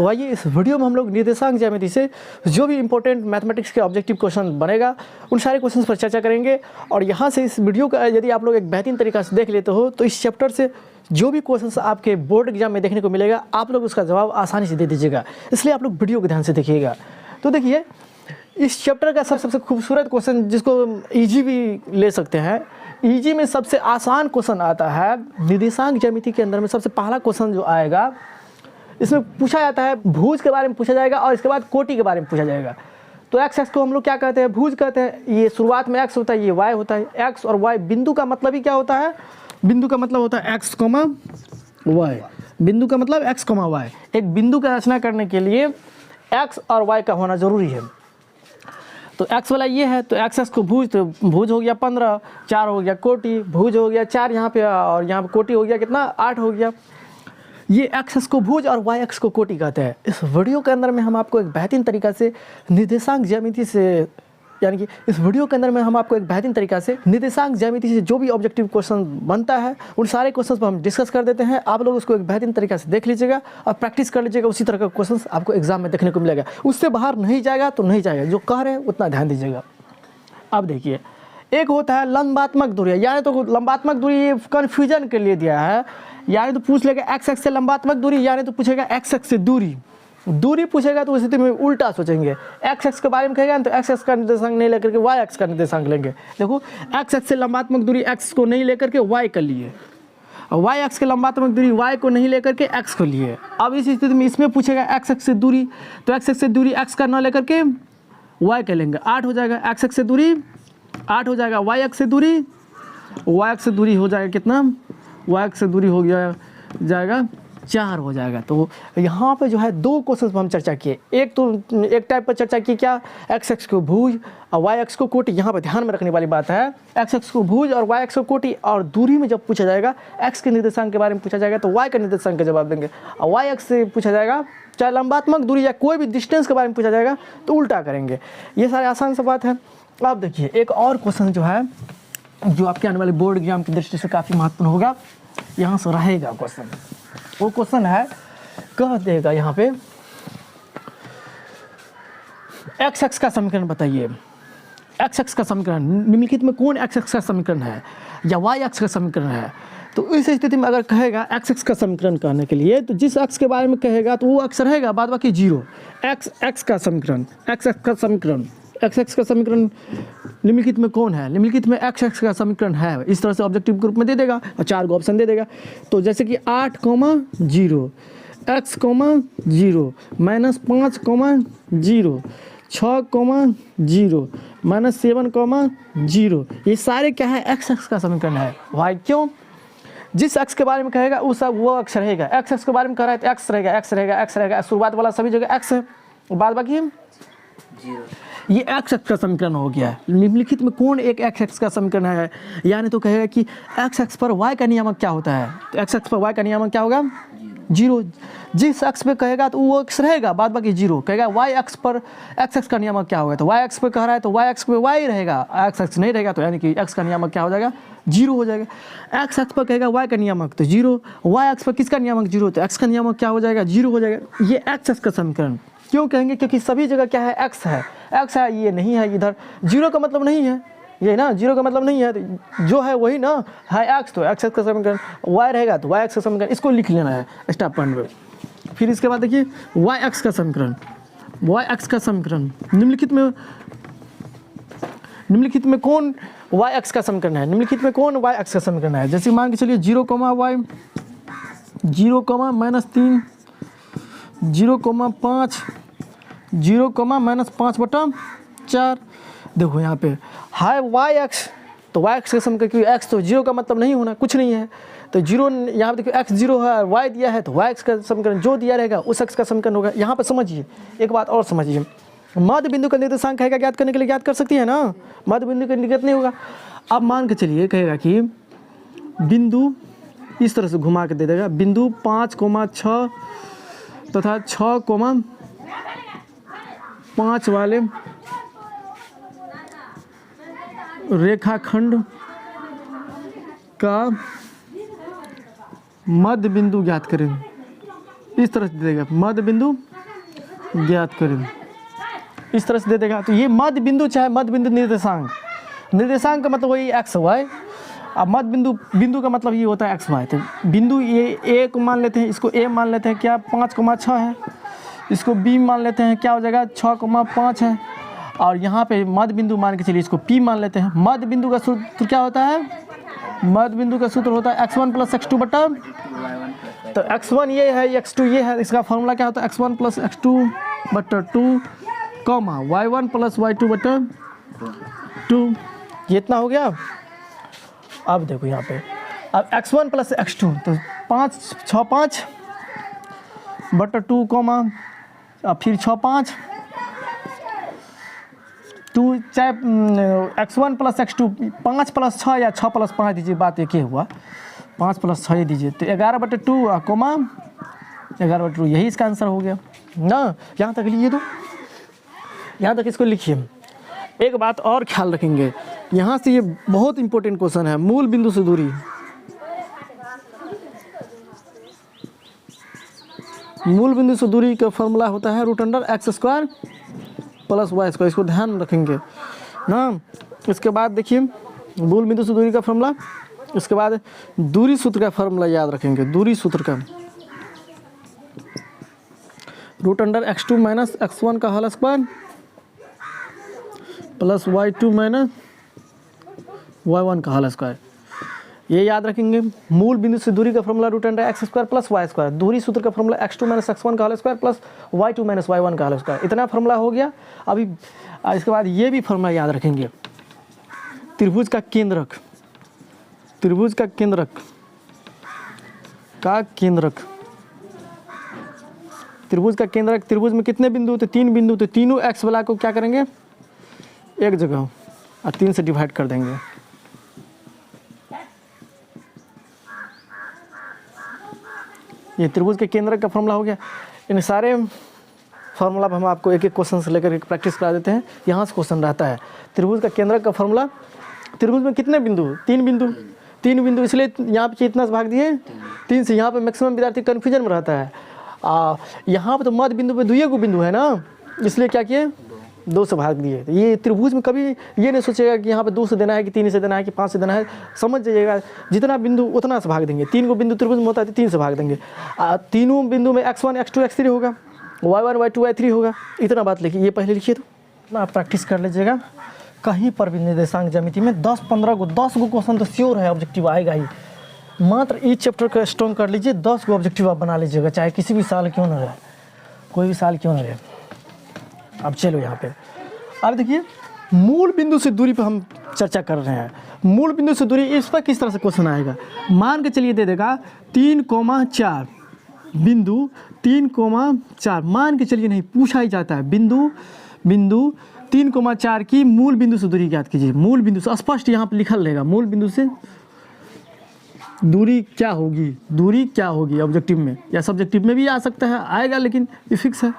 तो आइए इस वीडियो में हम लोग निर्देशांक ज्यामिति से जो भी इंपॉर्टेंट मैथमेटिक्स के ऑब्जेक्टिव क्वेश्चन बनेगा उन सारे क्वेश्चंस पर चर्चा करेंगे। और यहाँ से इस वीडियो का यदि आप लोग एक बेहतरीन तरीका से देख लेते हो तो इस चैप्टर से जो भी क्वेश्चंस आपके बोर्ड एग्जाम में देखने को मिलेगा आप लोग उसका जवाब आसानी से दे दीजिएगा, इसलिए आप लोग वीडियो को ध्यान से देखिएगा। तो देखिए इस चैप्टर का सबसे खूबसूरत क्वेश्चन जिसको ईजी भी ले सकते हैं, ईजी में सबसे आसान क्वेश्चन आता है निर्देशांक ज्यामिति के अंदर में। सबसे पहला क्वेश्चन जो आएगा इसमें पूछा जाता है भुज के बारे में पूछा जाएगा और इसके बाद कोटि के बारे में पूछा जाएगा। तो एक्स को हम लोग क्या कहते हैं, भुज कहते हैं। ये शुरुआत में एक्स होता है, ये वाई होता है। एक्स और वाई बिंदु का मतलब ही क्या होता है, बिंदु का मतलब होता है एक्स कॉमा वाई। बिंदु का मतलब एक्स कॉमा वाई। एक बिंदु का रचना करने के लिए एक्स और वाई का होना जरूरी है। तो एक्स वाला ये है, तो एक्स को भुज, तो भुज हो गया 15, 4 हो गया कोटि, भुज हो गया 4 यहाँ पे और यहाँ पे कोटि हो गया कितना 8 हो गया। ये एक्स को भुज और वाई एक्स को कोटि कहते हैं। इस वीडियो के अंदर में हम आपको एक बेहतरीन तरीका से निर्देशांक ज्यामिति से, यानी कि इस वीडियो के अंदर में हम आपको एक बेहतरीन तरीका से निर्देशांक ज्यामिति से जो भी ऑब्जेक्टिव क्वेश्चन बनता है उन सारे क्वेश्चंस पर हम डिस्कस कर देते हैं। आप लोग उसको एक बेहतरीन तरीका से देख लीजिएगा और प्रैक्टिस कर लीजिएगा। उसी तरह का क्वेश्चंस आपको एग्जाम में देखने को मिलेगा। उससे बाहर नहीं जाएगा तो नहीं जाएगा, जो कह रहे हैं उतना ध्यान दीजिएगा। अब देखिए एक होता है लंबात्मक दूरी, यानी तो लंबात्मक दूरी कन्फ्यूजन के लिए दिया है। यानी तो पूछ लेगा एक्स से लंबात्मक दूरी, यानी तो पूछेगा एक्स से दूरी पूछेगा तो उस स्थिति में उल्टा सोचेंगे। एक्स के बारे में कहेगा तो एक्स का निर्देशांक नहीं लेकर के वाई एक्स का निर्देशांक लेंगे। देखो एक्स से लंबात्मक दूरी एक्स को नहीं लेकर के वाई कर लिए, वाई एक्स के लंबात्मक दूरी वाई को नहीं लेकर के एक्स को लिए। अब इस स्थिति में इसमें पूछेगा एक्स से दूरी, तो एक्स से दूरी एक्स का न लेकर के वाई कर लेंगे, 8 हो जाएगा। एक्स से दूरी 8 हो जाएगा, वाई एक्स से दूरी हो जाएगा कितना, वाई एक्स से दूरी हो जाएगा 4 हो जाएगा। तो यहाँ पे जो है 2 क्वेश्चन पर हम चर्चा किए। एक टाइप पर चर्चा की क्या, एक्स को भुज और वाई एक्स को कोटि। यहाँ पर ध्यान में रखने वाली बात है एक्स को भुज और वाई एक्स को कोटि। और दूरी में जब पूछा जाएगा एक्स के निर्देशांक के बारे में पूछा जाएगा तो वाई का निर्देशांक का जवाब देंगे। और वाई एक्स से पूछा जाएगा, चाहे लंबात्मक दूरी या कोई भी डिस्टेंस के बारे में पूछा जाएगा तो उल्टा करेंगे। ये सारे आसान सा बात है। अब देखिए एक और क्वेश्चन जो है जो आपके आने वाले बोर्ड एग्जाम की दृष्टि से काफ़ी महत्वपूर्ण होगा, यहाँ से रहेगा क्वेश्चन। वो क्वेश्चन है, कह देगा यहाँ पे एक्स का समीकरण बताइए। एक्स का समीकरण निम्नलिखित में कौन एक्स का समीकरण है या वाई एक्स का समीकरण है। तो इस स्थिति में अगर कहेगा एक्स का समीकरण कहने के लिए तो जिस एक्स के बारे में कहेगा तो वो अक्स रहेगा, बाद बाकी 0। एक्स का समीकरण, एक्स का समीकरण निम्नलिखित में कौन है, निम्नलिखित में एक्स का समीकरण है। इस तरह से ऑब्जेक्टिव ग्रुप में दे देगा और 4 को ऑप्शन दे देगा। तो जैसे कि 8, 0 x, 0 -5, 0 6, 0 -7, 0 ये सारे क्या है, एक्स का समीकरण है। वाई क्यों, जिस एक्स के बारे में कहेगा वो अक्स रहेगा। एक्स के बारे में कह रहा है तो एक्स रहेगा। शुरुआत वाला सभी जगह एक्स है, बाद बाकी 0। ये एक्स का समीकरण हो गया। निम्नलिखित में कौन एक एक्स का समीकरण है, यानी तो कहेगा कि एक्स पर वाई का नियामक क्या होता है। तो एक्स पर वाई का नियामक क्या होगा, 0। जिस एक्स पे कहेगा तो वो एक्स रहेगा, बाद बाकी 0। कहेगा वाई एक्स पर एक्स का नियामक क्या होगा, तो वाई एक्स पे कह रहा है तो वाई एक्स पे वाई रहेगा, एक्स नहीं रहेगा। तो यानी कि एक्स का नियामक क्या हो जाएगा, 0 हो जाएगा। एक्स पर कहेगा वाई का नियामक तो 0, वाई एक्स पर किसका नियामक 0, तो एक्स का नियामक क्या हो जाएगा, 0 हो जाएगा। ये एक्स का समीकरण क्यों कहेंगे, क्योंकि सभी जगह क्या है, एक्स है, ये नहीं है इधर। 0 का मतलब नहीं है ये ना, 0 का मतलब नहीं है, तो जो है वही ना है एक्स, तो एक्स का समीकरण। वाई रहेगा तो वाई एक्स का समीकरण, इसको लिख लेना है स्टेप 1 में। फिर इसके बाद देखिए वाई एक्स का समीकरण निम्नलिखित में कौन वाई एक्स का समीकरण है, निम्नलिखित में कौन वाई एक्स का समीकरण है। जैसे मान के चलिए 0, y 0, -3 0, 5 0, -5/4। देखो यहाँ पे है वाई एक्स, तो वाई एक्स का समीकरण, क्योंकि एक्स तो 0 का मतलब नहीं होना, कुछ नहीं है। तो 0 यहाँ पे देखिए एक्स 0 है, वाई दिया है, तो वाई एक्स का समीकरण जो दिया रहेगा उस एक्स का समीकरण होगा। यहाँ पे समझिए एक बात और समझिए, मध्य बिंदु का निर्देशांक कहेगा ज्ञात करने के लिए, ज्ञात कर सकती है ना, मध्य बिंदु का निर्गत नहीं होगा। अब मान के चलिए कहेगा कि बिंदु इस तरह से घुमा के दे देगा, बिंदु 5, 6 तथा 6, 5 वाले रेखाखंड का मध्य बिंदु ज्ञात करें। इस तरह से देगा मध्य बिंदु ज्ञात करें, इस तरह से दे देगा। तो ये मध्य बिंदु चाहे मध्य बिंदु निर्देशांक, निर्देशांक का मतलब वही एक्स वाई, अब मध्य बिंदु, बिंदु का मतलब ये होता है एक्स वाई। तो बिंदु ये ए को मान लेते हैं, इसको ए मान लेते हैं क्या 5,6 है, इसको बी मान लेते हैं क्या हो जाएगा 6,5 है, और यहाँ पे मध्य बिंदु मान के चलिए इसको पी मान लेते हैं। मध्य बिंदु का सूत्र क्या होता है, मध्य बिंदु का सूत्र होता है x1 + x2 बटा, तो x1 ये है, x2 ये है, इसका फॉर्मूला क्या होता है x1 + x2 बटा 2 कॉमा y1 + y2 बटा 2, ये इतना हो गया। अब देखो यहाँ पे, अब x1 + x2 तो 5 बटा 2 कॉमा, अब फिर 6 2 चाहे x1 + x2 5 + 6 या 6 + 5 दीजिए, बात एक ही हुआ, 5 + 6 दीजिए, तो 11/2 कॉमा 11/2, यही इसका आंसर हो गया ना। यहाँ तक लिखिए, तो यहाँ तक इसको लिखिए। एक बात और ख्याल रखेंगे, यहाँ से ये बहुत इंपॉर्टेंट क्वेश्चन है, मूल बिंदु से दूरी, मूल बिंदु से दूरी का फॉर्मूला होता है √x² + y², इसको ध्यान में रखेंगे ना। इसके बाद देखिए मूल बिंदु से दूरी का फॉर्मूला, इसके बाद दूरी सूत्र का फॉर्मूला याद रखेंगे, दूरी सूत्र का √x2 - x1 का whole square plus y2 - y1 का होल स्क्वायर, ये याद रखेंगे। मूल बिंदु से दूरी का फॉर्मूला √x² + y², दूरी सूत्र का फॉर्मूला x2 - x1 का whole square plus y2 - y1 का होल स्क्वायर, इतना फॉर्मूला हो गया। अभी इसके बाद ये भी फॉर्मूला याद रखेंगे, त्रिभुज का केंद्रक, त्रिभुज का केंद्रक का केंद्रक, त्रिभुज का केंद्रक, त्रिभुज में कितने बिंदु, तो 3 बिंदु, तो तीनों x वाला को क्या करेंगे एक जगह और 3 से डिवाइड कर देंगे। ये त्रिभुज के केंद्र का फॉर्मूला हो गया। इन सारे फार्मूला हम आपको एक एक क्वेश्चन से लेकर एक प्रैक्टिस करा देते हैं। यहाँ से क्वेश्चन रहता है त्रिभुज का केंद्र का फॉर्मूला, त्रिभुज में कितने बिंदु, 3 बिंदु, 3 बिंदु, इसलिए यहाँ पे इतना से भाग दिए 3 से। यहाँ पे मैक्सिमम विद्यार्थी कन्फ्यूजन में रहता है। यहाँ पे तो मध्य बिंदु पे 2 बिंदु है ना, इसलिए क्या किए 2 से भाग दिए। तो ये त्रिभुज में कभी ये नहीं सोचेगा कि यहाँ पे 2 से देना है कि 3 से देना है कि 5 से देना है, समझ जाइएगा जितना बिंदु उतना से भाग देंगे। 3 बिंदु त्रिभुज में होता है तो 3 से भाग देंगे। तीनों बिंदु में x1 x2 x3 होगा, y1 y2 y3 होगा। इतना बात लिखिए, ये पहले लिखिए, तो आप प्रैक्टिस कर लीजिएगा। कहीं पर भी निर्देशांक ज्यामिति में 10-15 को 10 को क्वेश्चन तो श्योर है ऑब्जेक्टिव आएगा ही। मात्र इस चैप्टर का स्ट्रॉन्ग कर लीजिए, 10 को ऑब्जेक्टिव आप बना लीजिएगा, चाहे किसी भी साल क्यों ना रहे, कोई भी साल क्यों ना रहे। अब चलो यहाँ पे अब देखिए मूल बिंदु से दूरी पर हम चर्चा कर रहे हैं। मूल बिंदु से दूरी, इस पर किस तरह से क्वेश्चन आएगा। मान के चलिए दे देगा 3,4 बिंदु 3,4 मान के चलिए, नहीं पूछा ही जाता है। बिंदु 3,4 की मूल बिंदु से दूरी ज्ञात कीजिए। मूल बिंदु से स्पष्ट यहाँ पे लिखल रहेगा, मूल बिंदु से दूरी क्या होगी, दूरी क्या होगी ऑब्जेक्टिव में या सब्जेक्टिव में भी आ सकता है, आएगा, लेकिन ये फिक्स है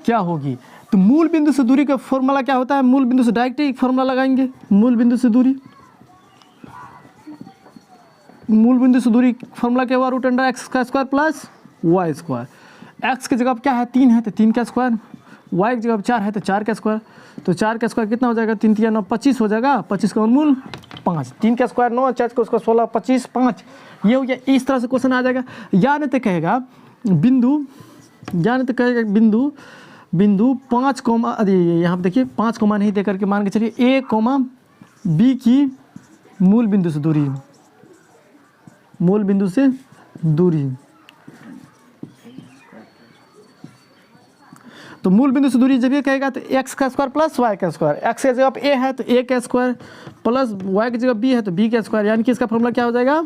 क्या होगी। तो मूल बिंदु से दूरी का फॉर्मूला क्या होता है, मूल बिंदु से डायरेक्ट एक फॉर्मूला लगाएंगे। मूल बिंदु से दूरी, मूल बिंदु से दूरी फॉर्मूला क्या हुआ, √x² प्लस y²। x की जगह क्या है 3 है तो 3 का स्क्वायर, y की जगह 4 है तो 4 का स्क्वायर। तो 4 का स्क्वायर कितना हो जाएगा, 3 3 9 25 हो जाएगा, 25 का वर्गमूल 5। 3 का स्क्वायर 9, 4 का स्क्वायर 16, 25 5, ये हो गया। इस तरह से क्वेश्चन आ जाएगा। या नहीं तो कहेगा बिंदु, या नहीं तो कहेगा बिंदु 5 कोमा, अरे यहाँ पे देखिए 5 कोमा नहीं दे करके मान के चलिए a कोमा b की मूल बिंदु से दूरी, मूल बिंदु से दूरी। तो मूल बिंदु से दूरी जब ये कहेगा तो x का स्क्वायर प्लस y का स्क्वायर, x की जगह a है तो a का स्क्वायर प्लस y की जगह b है तो b का स्क्वायर, यानी कि इसका फॉर्मूला क्या हो जाएगा,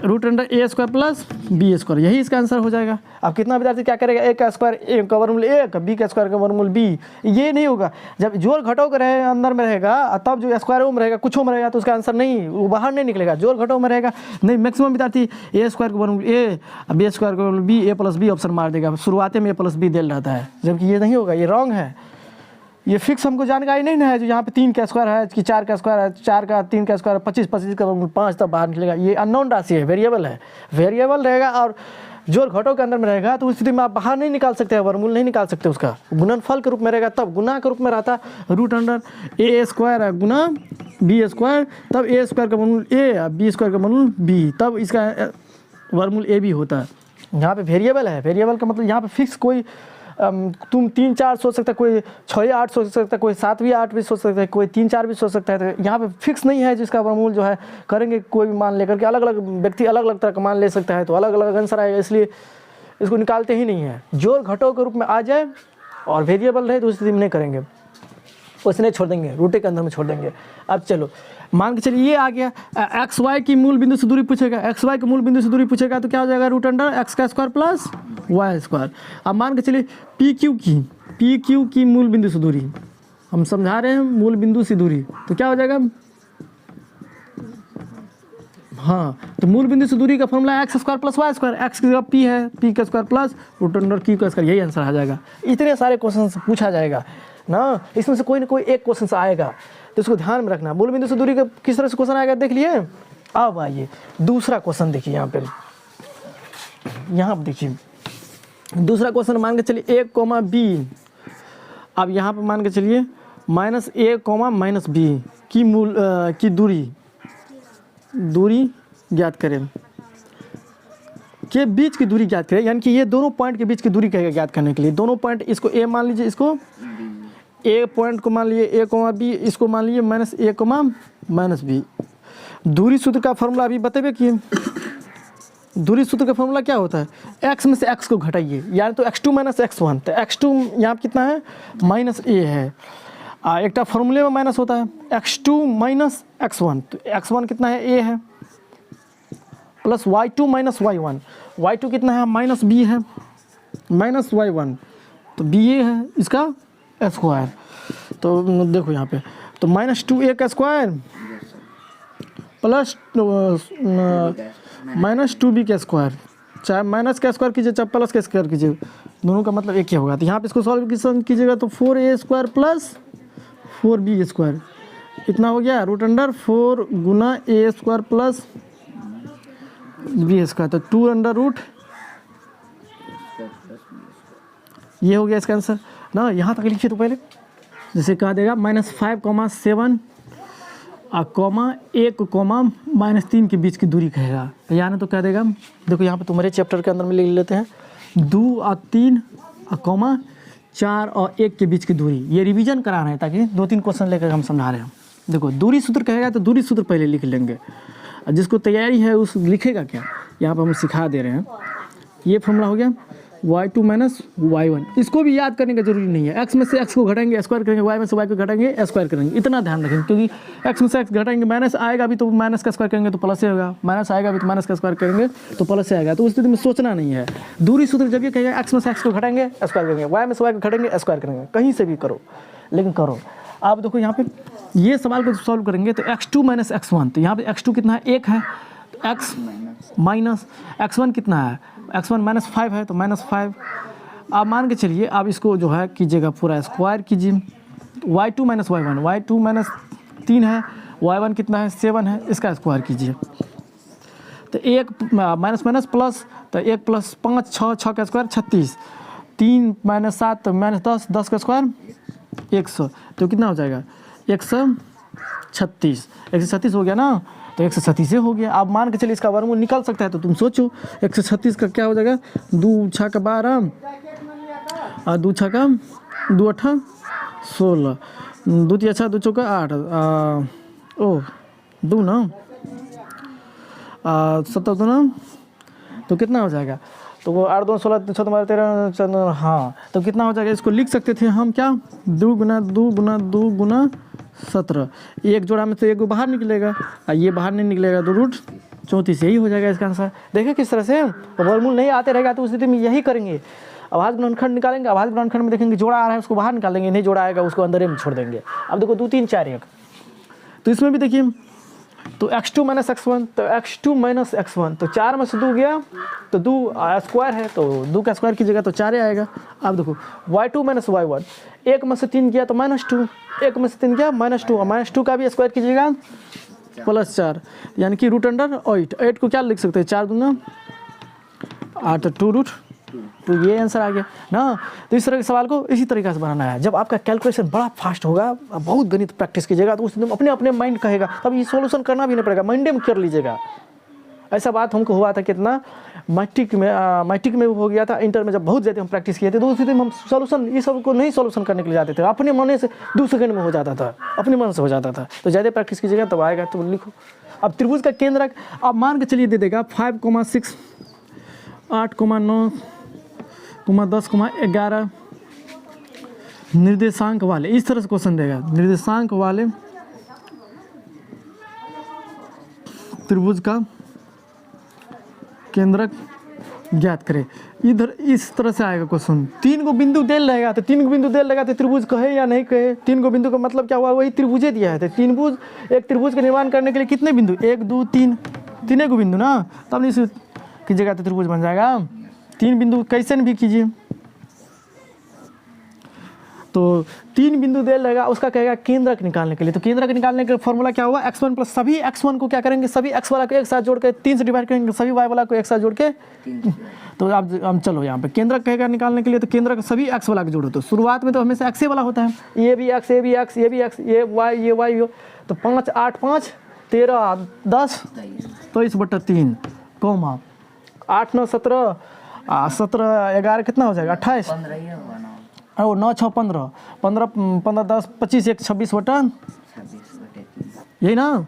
√a² प्लस b²। यही इसका आंसर हो जाएगा। अब कितना विद्यार्थी क्या करेगा, a का स्क्वायर a का वर्गमूल a का, b का स्क्वायर का वर्गमूल b। ये नहीं होगा, जब जोड़ घटाव का रहे अंदर में रहेगा तब जो स्क्वायर में रहेगा कुछ में रहेगा तो उसका आंसर नहीं, वो बाहर नहीं निकलेगा, जोड़ घटाव में रहेगा। नहीं, मैक्सिमम विद्यार्थी a² का वर्गमूल a, b² का वर्गमूल b, a plus b option मार देगा। शुरुआती में a प्लस b दिल रहता है, जबकि ये नहीं होगा, ये रॉन्ग है। ये फिक्स हमको जानकारी नहीं है जो यहाँ पे 3 का स्क्वायर है कि 4 का स्क्वायर है, 4 का 3 का स्क्वायर 25, 25 का 5 तब बाहर निकलेगा। ये अननोन राशि है, वेरिएबल है, वेरिएबल रहेगा। और जोड़ घटों के अंदर में रहेगा तो उस स्थिति में आप बाहर नहीं निकाल सकते, वर्गमूल नहीं निकाल सकते उसका, गुणनफल के रूप में रहेगा, तब गुना के रूप में रहता रूट अंडर ए स्क्वायर गुना बी स्क्वायर, तब ए स्क्वायर का वर्गमूल ए, बी स्क्वायर का वर्गमूल बी, तब इसका वर्गमूल ए भी होता है। यहाँ पे वेरिएबल है, वेरिएबल का मतलब यहाँ पे फिक्स कोई तुम 3 4 सोच सकता है, कोई 6 8 सोच सकता है, कोई 7 भी 8 भी सोच सकता है, कोई 3 4 भी सोच सकता है। तो यहाँ पे फिक्स नहीं है जिसका वर्गमूल जो है करेंगे कोई भी मान लेकर के, अलग अलग व्यक्ति अलग अलग तरह का मान ले सकता है, तो अलग अलग आंसर आएगा, इसलिए इसको निकालते ही नहीं है। जोड़ घटों के रूप में आ जाए और वेरिएबल रहे तो उस स्थिति में नहीं करेंगे, उसने छोड़ देंगे, रूटे के अंदर में छोड़ देंगे। अब चलो मान के चलिए ये आ गया, एक्स वाई की मूल बिंदु से दूरी पूछेगा, एक्स वाई के मूल बिंदु से दूरी पूछेगा तो क्या हो जाएगा रूट अंडर एक्स का स्क्वायर प्लस वाई स्क्वायर। अब मान के चलिए पी क्यू की मूल बिंदु से दूरी, हम समझा रहे हैं मूल बिंदु से दूरी, तो क्या हो जाएगा, हाँ तो मूल बिंदु से दूरी का formula x square plus y square, x की जगह पी है, पी का square plus root under Q का स्क्वायर, यही आंसर आ जाएगा। इतने सारे क्वेश्चन पूछा जाएगा ना, इसमें से कोई ना कोई एक क्वेश्चन आएगा, तो इसको ध्यान में रखना। मूल बिंदु से दूरी का किस तरह से क्वेश्चन आएगा देख लिए। अब आइए दूसरा क्वेश्चन देखिए, यहाँ पे देखिए दूसरा क्वेश्चन मान के चलिए ए कोमा बी। अब यहाँ पे मान के चलिए माइनस ए कोमा माइनस बी की मूल की दूरी ज्ञात करें, के बीच की दूरी ज्ञात करें, यानी कि ये दोनों पॉइंट के बीच की दूरी कहेगा ज्ञात करने के लिए। दोनों पॉइंट, इसको ए मान लीजिए, इसको ए पॉइंट को मान लिए ए कोमा बी, इसको मान लिए माइनस ए कोमा माइनस बी। दूरी सूत्र का फॉर्मूला अभी बतेबे किए, दूरी सूत्र का फॉर्मूला क्या होता है, x में से x को घटाइए, यानी तो x2 माइनस x1, तो x2 यहाँ पर कितना है माइनस ए है, एक फॉर्मूले में माइनस होता है x2 माइनस x1, तो x1 कितना है ए है, plus y2 minus y1, y2 कितना है माइनस बी है, माइनस y1, तो बी ए है इसका स्क्वायर। तो देखो यहाँ पे तो माइनस 2a का स्क्वायर प्लस माइनस 2b का स्क्वायर, चाहे माइनस का स्क्वायर कीजिए चाहे प्लस का स्क्वायर कीजिए, दोनों का मतलब एक ही होगा। तो यहाँ पे इसको सॉल्व कीजिएगा तो 4a square plus 4b square, इतना हो गया रूट अंडर 4 गुना ए स्क्वायर प्लस बी स्क्वायर, तो 2 अंडर रूट, ये हो गया इसका आंसर ना। यहाँ तक लिखिए तो पहले, जैसे कहा देगा -5,7 कॉमा 1 कॉमा -3 के बीच की दूरी कहेगा, यानी तो क्या देगा, देखो यहाँ पे तुम्हारे चैप्टर के अंदर में लिख लेते हैं 2 और 3 कॉमा 4 और 1 के बीच की दूरी, ये रिवीजन करा रहे हैं ताकि 2-3 क्वेश्चन लेकर हम समझा रहे हैं। देखो दूरी सूत्र कहेगा तो दूरी सूत्र पहले लिख लेंगे, जिसको तैयारी है उस लिखेगा क्या, यहाँ पर हम सिखा दे रहे हैं। ये फॉर्मूला हो गया y2 माइनस y1, इसको भी याद करने का जरूरी नहीं है, x में से x को घटाएंगे स्क्वायर करेंगे, y में से y को घटाएंगे स्क्वायर करेंगे, इतना ध्यान रखेंगे, क्योंकि x में से x घटाएंगे माइनस आएगा भी तो माइनस का स्क्वायर करेंगे तो प्लस से होगा, माइनस आएगा भी तो माइनस का स्क्वायर करेंगे तो प्लस से आएगा, तो उस स्थिति में सोचना नहीं है। दूरी सूत्र जब ये कहेगा x में से x को घटाएंगे स्क्वायर करेंगे, y में से y को घटाएंगे स्क्वायर करेंगे, कहीं से भी करो लेकिन करो। आप देखो यहाँ पे ये सवाल को सॉल्व करेंगे तो x2 माइनस x1, तो यहाँ पे x2 कितना है 1 है, x माइनस x1 कितना है, x1 -5 है तो -5। आप मान के चलिए आप इसको जो है कीजिएगा पूरा स्क्वायर कीजिए, y2 minus y1, y2 minus 3 है, y1 कितना है 7 है, इसका स्क्वायर कीजिए तो 1 माइनस माइनस प्लस, तो 1 प्लस 5 6 का स्क्वायर 36, 3 माइनस 7 तो माइनस 10 का स्क्वायर 100, तो कितना हो जाएगा 136, 136 हो गया ना, तो 136 हो गया। आप मान के चलिए इसका वर्गमूल निकल सकता है, तो तुम सोचो 136 का क्या हो जाएगा, 2 6 का 12 और 2 6 का 2 8 16, 2 3 6 2 4 8 2 9 17 2 9, तो कितना हो जाएगा, तो वो 8 2 16 6 12 13 14, हाँ तो कितना हो जाएगा, इसको लिख सकते थे हम क्या 2 गुना 2 गुना 2 गुना 17, एक जोड़ा में तो एक बाहर निकलेगा और ये बाहर नहीं निकलेगा तो रूट 34, यही हो जाएगा इसका आंसर। देखिए किस तरह से वर्गमूल नहीं आते रहेगा तो उस स्थिति में यही करेंगे, अभाज्य गुणनखंड निकालेंगे, अभाज्य गुणनखंड में देखेंगे जोड़ा आ रहा है उसको बाहर निकालेंगे, नहीं जोड़ा आएगा उसको अंदर में छोड़ देंगे। अब देखो 2 3 4 1, तो इसमें भी देखिए तो x2 माइनस x1, तो x2 माइनस x1, तो 4 में से 2 गया तो 2 स्क्वायर है तो 2 का स्क्वायर कीजिएगा तो 4 आएगा। अब देखो y2 माइनस y1, 1 में से 3 गया तो -2, 1 में से 3 गया -2, और -2 का भी स्क्वायर कीजिएगा +4, यानी कि रूट अंडर 8 को क्या लिख सकते हैं 4 दूना तो ये आंसर आ गया ना। तो इस तरह के सवाल को इसी तरीके से बनाना है। जब आपका कैलकुलेशन बड़ा फास्ट होगा, बहुत गणित प्रैक्टिस कीजिएगा, तो उस दिन अपने अपने माइंड कहेगा, तब ये सॉल्यूशन करना भी नहीं पड़ेगा, मंडे में कर लीजिएगा। ऐसा बात हमको हुआ था कितना, मैट्रिक में हो गया था, इंटर में जब बहुत ज़्यादा हम प्रैक्टिस किए थे तो उसी दिन हम सॉल्यूशन ये सब को नहीं सॉल्यूशन करने के लिए जाते थे, अपने मन से 2 सेकंड में हो जाता था, अपने मन से हो जाता था। तो ज़्यादा प्रैक्टिस कीजिएगा तब आएगा। तो लिखो अब त्रिभुज का केंद्र आप मान के चलिए दे देगा 5,6, 8,9, 10, 11 निर्देशांक वाले, इस तरह से क्वेश्चन देगा। निर्देशांक वाले त्रिभुज का केंद्रक ज्ञात करें। इधर इस तरह से आएगा क्वेश्चन। 3 गो बिंदु देल रहेगा, तो 3 गो बिंदु देल रहेगा तो त्रिभुज कहे या नहीं कहे। 3 गो बिंदु का मतलब क्या हुआ, वही त्रिभुजे दिया है। तो एक त्रिभुज का निर्माण करने के लिए कितने बिंदु, 1, 2, 3, 3 गो बिंदु ना, तब नहीं कीजिएगा तो त्रिभुज बन जाएगा। 3 बिंदु कैसे भी कीजिए, तो 3 बिंदु दे रहेगा, उसका कहेगा केंद्रक निकालने के लिए। तो केंद्रक निकालने का फॉर्मूला क्या हुआ, x1 प्लस सभी x1 को क्या करेंगे, सभी x वाला को एक साथ जोड़ के 3 से डिवाइड करेंगे, सभी y वाला को एक साथ जोड़ के। तो अब हम चलो यहाँ पे केंद्रक कहेगा निकालने के लिए, तो केंद्रक सभी x वाला को जोड़ो। तो शुरुआत में तो हमेशा x वाला होता है, ये भी x, ये भी x, ये भी x, ये y हो। तो 5, 8, 5, 13, 10, 23/3 कौमा 8, 9, 17, 17, 11 कितना हो जाएगा, 28, और 9, 6, 15, 15, 10, 25, 1, 26/3, यही ना,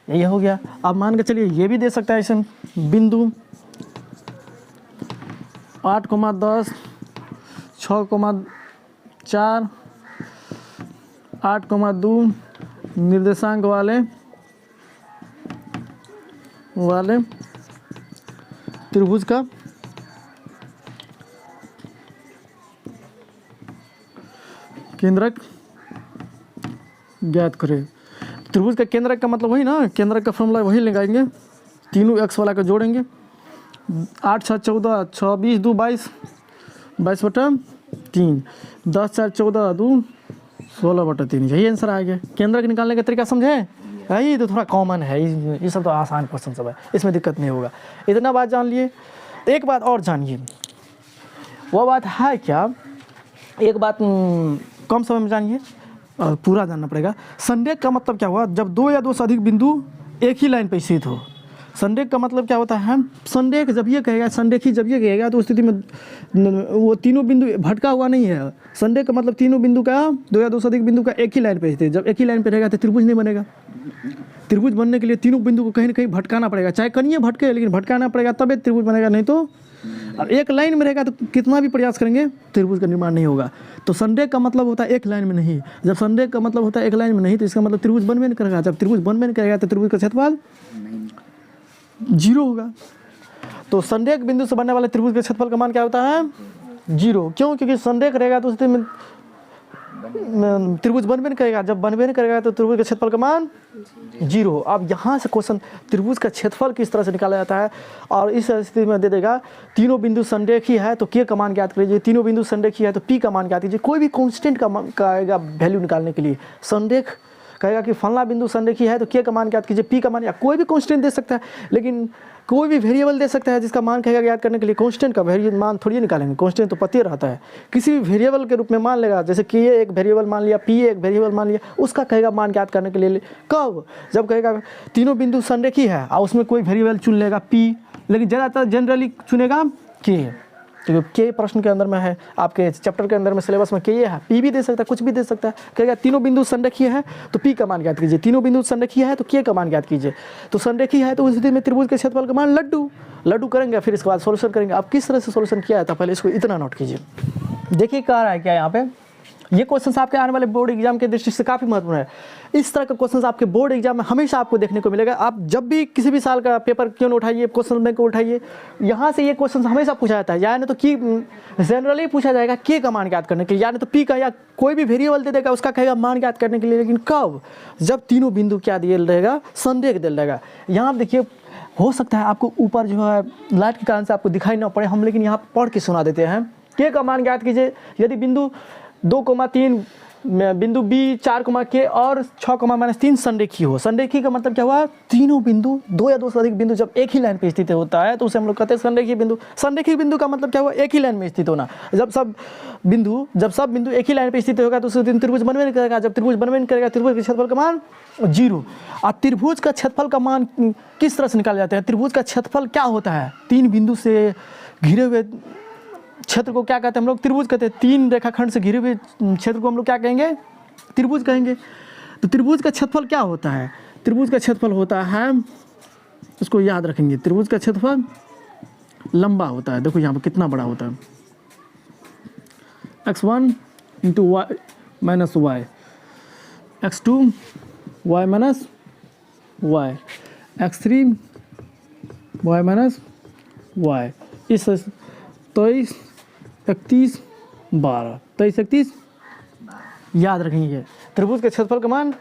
यही हो गया। अब मान के चलिए ये भी दे सकता है ऐसे बिंदु 8,10, 6,4, 8,2 निर्देशांक वाले त्रिभुज का केंद्रक ज्ञात करें। त्रिभुज का केंद्रक का मतलब वही ना, केंद्रक का फॉर्मूला वही लगाएंगे, तीनों x वाला को जोड़ेंगे। 8, 6, 14, 6, 20, 2, 22, 22/3, 10, 4, 14, 2, 16/3, यही आंसर आ गया। केंद्रक निकालने का तरीका समझे, यही तो थोड़ा कॉमन है, ये सब तो आसान क्वेश्चन सब है, इसमें दिक्कत नहीं होगा। इतना बात जान लिए। एक बात और जानिए, वो बात है क्या, एक बात कम समय में जानिए, पूरा जानना पड़ेगा। संरेख का मतलब क्या हुआ, जब 2 या 2 से अधिक बिंदु एक ही लाइन पर स्थित हो। संरेख का मतलब क्या होता है, संरेख जब ये कहेगा, संरेखी जब ये कहेगा तो उस स्थिति में वो तीनों बिंदु भटका हुआ नहीं है। संरेख का मतलब तीनों बिंदु का, 2 या 2 से अधिक बिंदु का एक ही लाइन पे स्थित। जब एक ही लाइन पे रहेगा तो त्रिभुज नहीं बनेगा। त्रिभुज बनने के लिए तीनों बिंदु को कहीं ना कहीं भटकाना पड़ेगा, चाहे कहीं भटके लेकिन भटकाना पड़ेगा, तभी त्रिभुज बनेगा, नहीं तो अब एक लाइन में रहेगा तो कितना भी प्रयास करेंगे त्रिभुज का निर्माण नहीं होगा। तो संरेख का मतलब होता है एक लाइन में नहीं। जब संरेख का मतलब होता है एक लाइन में नहीं, तो इसका मतलब त्रिभुज बनबे नहीं करेगा। जब त्रिभुज बनबे नहीं करेगा तो त्रिभुज का क्षेत्रफल 0 होगा। तो संरेख बिंदु से बनने वाले त्रिभुज के क्षेत्रफल का मान क्या होता है, 0। क्यों, क्योंकि संरेख रहेगा तो उसमें त्रिभुज बनबे नहीं करेगा। जब बनबे नहीं करेगा तो त्रिभुज के क्षेत्रफल का मान 0। अब यहाँ से क्वेश्चन त्रिभुज का क्षेत्रफल किस तरह से निकाला जाता है, और इस स्थिति में दे देगा तीनों बिंदु संरेखी है तो k का मान ज्ञात कीजिए, तीनों बिंदु संरेखी है तो p का मान ज्ञात कीजिए। कोई भी कांस्टेंट का आएगा वैल्यू निकालने के लिए, संरेख कहेगा कि फलना बिंदु संरेखी है तो k का मान ज्ञात कीजिए, p का मान, या कोई भी कांस्टेंट दे सकता है, लेकिन कोई भी वेरिएबल दे सकता है जिसका मान कहेगा ज्ञात करने के लिए। कांस्टेंट का मान थोड़ी निकालेंगे, कांस्टेंट तो पता रहता है, किसी भी वेरिएबल के रूप में मान लेगा। जैसे कि ये एक वेरिएबल मान लिया, p एक वेरिएबल मान लिया, उसका कहेगा मान ज्ञात करने के लिए। कब, जब कहेगा तीनों बिंदु संरेखी है और उसमें कोई वेरिएबल चुन लेगा p, लेकिन ज़्यादातर जनरली चुनेगा k, तो के प्रश्न के अंदर में है, आपके चैप्टर के अंदर में सिलेबस में के ये है, पी भी दे सकता है, कुछ भी दे सकता है। कहेगा तीनों बिंदु संरेखीय है तो पी का मान ज्ञात कीजिए, तीनों बिंदु संरेखीय है तो के का मान ज्ञात कीजिए। तो संरेखीय है तो उस स्थिति में त्रिभुज के क्षेत्रफल का मान लड्डू करेंगे, फिर इसके बाद सोल्यूशन करेंगे। आप किस तरह से सोल्यूशन किया है तो पहले इसको इतना नोट कीजिए। देखिए क्या रहा है क्या यहाँ पे, ये क्वेश्चन आपके आने वाले बोर्ड एग्जाम के दृष्टि से काफ़ी महत्वपूर्ण है। इस तरह का क्वेश्चन आपके बोर्ड एग्जाम में हमेशा आपको देखने को मिलेगा। आप जब भी किसी भी साल का पेपर क्यों न उठाइए, क्वेश्चन बैंक को उठाइए, यहाँ से ये क्वेश्चन हमेशा पूछा जाता है। या नहीं तो कि जनरली पूछा जाएगा के का मान ज्ञात करने के लिए, या नहीं तो पी का, या कोई भी वेरिएबल दे देगा उसका कहेगा मान ज्ञात करने के लिए। लेकिन कब, जब तीनों बिंदु क्या दिए रहेगा, संरेख दिया रहेगा। यहाँ आप देखिए, हो सकता है आपको ऊपर जो है लाइट के कारण से आपको दिखाई ना पड़े, हम लेकिन यहाँ पढ़ के सुना देते हैं। के का मान ज्ञात कीजिए, यदि बिंदु 2,3 बिंदु बी 4, और 6, -3 संरेखी हो। संरेखी का मतलब क्या हुआ, तीनों बिंदु, दो या दो से अधिक बिंदु जब एक ही लाइन पे स्थित होता है तो उसे हम लोग कहते हैं संरेखी बिंदु। संरेखी बिंदु का मतलब क्या हुआ, एक ही लाइन में स्थित होना। जब सब बिंदु एक ही लाइन पे स्थित होगा तो उस दिन त्रिभुज बनवे नहीं करेगा। जब त्रिभुज बनवे नहीं करेगा, त्रिभुज के क्षेत्रफल का मान 0। और त्रिभुज का क्षेत्रफल का मान किस तरह से निकाले जाते हैं, त्रिभुज का क्षेत्रफल क्या होता है, 3 बिंदु से घिरे हुए क्षेत्र को क्या कहते हैं हम लोग, त्रिभुज कहते हैं। 3 रेखाखंड से घिरे हुए क्षेत्र को हम लोग क्या कहेंगे, त्रिभुज कहेंगे। तो त्रिभुज का क्षेत्रफल क्या होता है, त्रिभुज का क्षेत्रफल होता है, उसको याद रखेंगे, त्रिभुज का क्षेत्रफल लंबा होता है। देखो यहाँ पर कितना बड़ा होता है, x1 × y - y, x2 y - y, x3 y - y। इस 23, 31, 12, 23, 31 याद रखेंगे। त्रिभुज के क्षेत्रफल का मान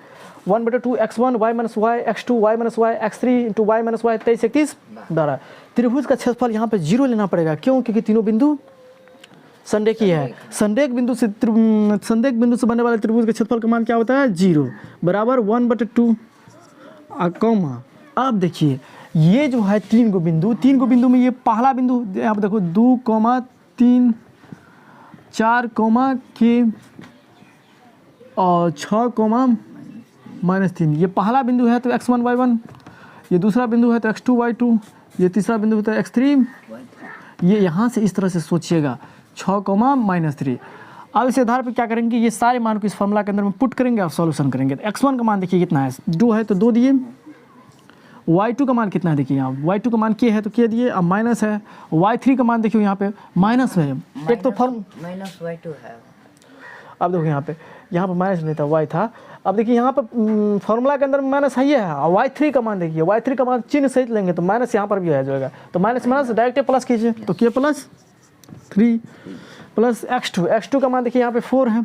1/2 x1 y - y, x2 y - y, x3 × y - y, 23, 31, 12। त्रिभुज का क्षेत्रफल यहाँ पे 0 लेना पड़ेगा, क्यों, क्योंकि तीनों बिंदु संरेखी है। संरेख बिंदु से बनने वाले त्रिभुज के क्षेत्रफल का मान क्या होता है, 0 बराबर 1/2 कॉमा। अब देखिए ये जो है 3 गो बिंदु में ये पहला बिंदु आप देखो 2, 3, 4, के और 6, -3, ये पहला बिंदु है तो x1 y1, ये दूसरा बिंदु है तो x2 y2, ये तीसरा बिंदु है तो x3। ये यहाँ से इस तरह से सोचिएगा 6, -3। अब इस आधार पर क्या करेंगे, ये सारे मान को इस फॉर्मूला के अंदर में पुट करेंगे और सॉल्यूशन करेंगे। तो x1 का मान देखिए कितना है, 2 है तो 2 दिए। y2 का मान कितना है देखिए, यहाँ y2 का मान k है तो k दिए, अब माइनस है। y3 का मान देखिए यहाँ पे माइनस है, एक तो -y2 है। अब देखो यहाँ पे माइनस नहीं था, y था। अब देखिए यहाँ पर फॉर्मूला के अंदर माइनस है, और y3 का मान देखिए, y3 का मान चिन्ह सहित लेंगे तो माइनस यहाँ पर भी आ जाएगा। तो माइनस डायरेक्ट प्लस कीजिए, तो k + 3 प्लस x2 का मान देखिए यहाँ पे 4 है।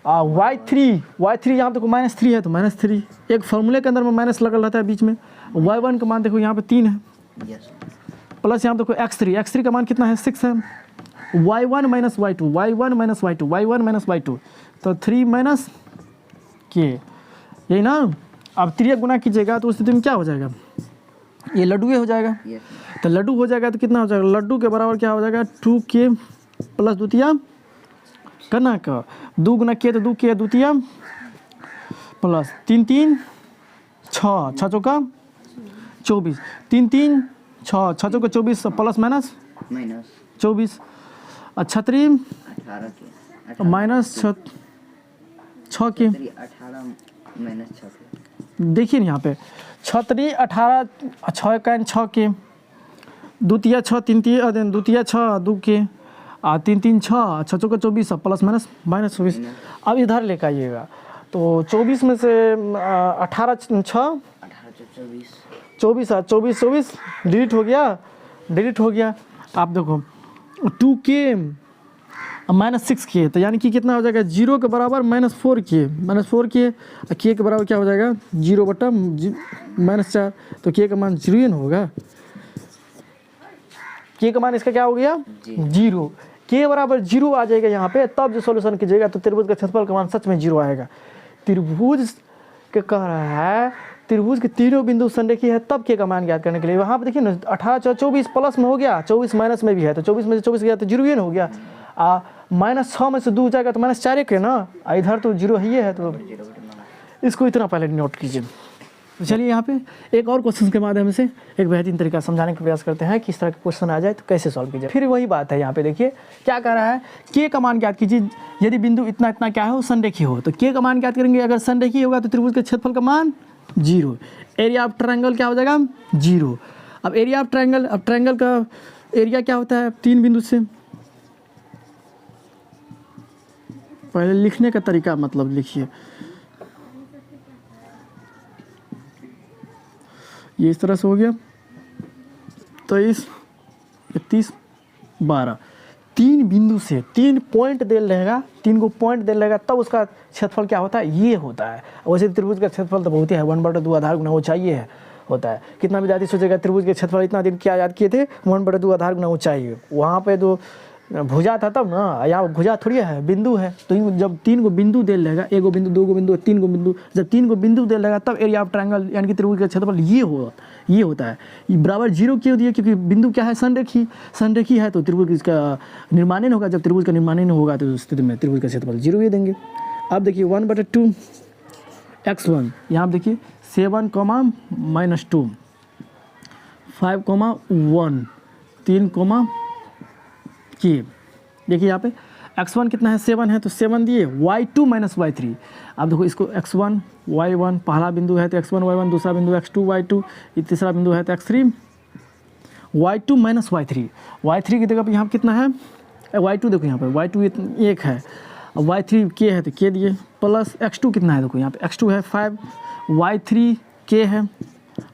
y3 यहाँ देखो -3 है तो -3, एक फार्मूले के अंदर में माइनस लगा रहता है बीच में। y1 का मान देखो यहाँ पे 3 है, प्लस यहाँ देखो x3 का मान कितना है, 6 है। y1 - y2 तो 3 - k, यही ना। अब 3 गुना कीजिएगा तो उस स्थिति में क्या हो जाएगा, ये लड्डू हो जाएगा। तो लड्डू हो जाएगा तो कितना हो जाएगा, लड्डू के बराबर क्या हो जाएगा, 2k प्लस द्वितीय करना का 2 गुना k तो 2k द्वितीय प्लस 3, 3, 6, 6 चौका 24, 3, 3, 6, 6 चौका 24 प्लस माइनस 24, 36 -6 के, देखिए यहाँ पे 36 18 6 के द्वितीय 6 3 द्वितीय 6 2 के 3 3 6 6 चौका 24 प्लस माइनस 24। अब इधर लेकर आइएगा तो 24 में से 18 6 24 डिलीट हो गया। आप देखो 2k -6 के, तो यानी कि कितना हो जाएगा, 0 के बराबर -4 के k के बराबर क्या हो जाएगा, 0/-4, तो k का मान 0 होगा। k का मान इसका क्या हो गया, 0। k बराबर 0 आ जाएगा यहाँ पे, तब जो सॉल्यूशन कीजिएगा तो त्रिभुज का क्षेत्रफल का मान सच में 0 आएगा। त्रिभुज के कह रहा है, त्रिभुज के तीनों बिंदु संरेखी है, तब k का मान ज्ञात करने के लिए वहाँ पे देखिए ना 18 24 प्लस में हो गया, 24 माइनस में भी है तो 24 में से 24 गया तो 0 हो गया। -6 में से 2 जाएगा तो -4 के ना, इधर तो 0 ही है, तो इसको इतना पहले नोट कीजिए। तो चलिए यहाँ पे एक और क्वेश्चन के माध्यम से एक बेहतरीन तरीका समझाने का प्रयास करते हैं, किस तरह का क्वेश्चन आ जाए तो कैसे सॉल्व कीजिए। फिर वही बात है, यहाँ पे देखिए क्या कह रहा है, k का मान ज्ञात कीजिए यदि बिंदु इतना इतना क्या हो, संरेखी हो। तो k का मान ज्ञात करेंगे, अगर संरेखी होगा तो त्रिभुज के क्षेत्रफल का मान 0, एरिया ऑफ ट्रायंगल क्या हो जाएगा 0। अब एरिया ऑफ ट्रायंगल, अब ट्रायंगल का एरिया क्या होता है, 3 बिंदु से, पहले लिखने का तरीका मतलब लिखिए, ये इस तरह से हो गया 23 31 12, 3 बिंदु से 3 पॉइंट दे रहेगा, 3 को पॉइंट दे रहेगा, तब उसका क्षेत्रफल क्या होता है, ये होता है। वैसे त्रिभुज का क्षेत्रफल तो बहुत ही है, 1/2 आधार गुना ऊंचाई है होता है। कितना भी जाति सोचेगा त्रिभुज के क्षेत्रफल इतना दिन क्या याद किए थे, 1/2 आधार गुना ऊंचाई। वहाँ पे तो भुजा था तब ना, यहाँ भुजा थोड़ी है, बिंदु है। तो जब 3 गो बिंदु दे लेगा, 1 गो बिंदु, 2 गो बिंदु, 3 गो बिंदु, जब 3 गो बिंदु दे लेगा तब एरिया ऑफ ट्रायंगल यानी कि त्रिभुज का क्षेत्रफल ये होता है। ये बराबर 0 क्यों दिया? क्योंकि बिंदु क्या है? संरेखी है, तो त्रिभुज का निर्माण नहीं होगा। जब त्रिभुज का निर्माण नहीं होगा तो उस स्थिति में त्रिभुज का क्षेत्रफल 0 ही देंगे। अब देखिए 1/2 x1, यहाँ पर देखिए 7, -2, 5, 1, 3, के। देखिए यहाँ पे x1 कितना है? 7 है, तो 7 दिए, y2 - y3। अब देखो इसको x1 y1 पहला बिंदु है तो x1 y1, दूसरा बिंदु x2 y2, तीसरा बिंदु है तो x3 y2 - y3। y3 की जगह पर यहाँ कितना है? y2 देखो यहाँ पे y2 1 है, y3 k है तो k दिए, प्लस x2 कितना है? देखो यहाँ पे x2 है 5, y3 k है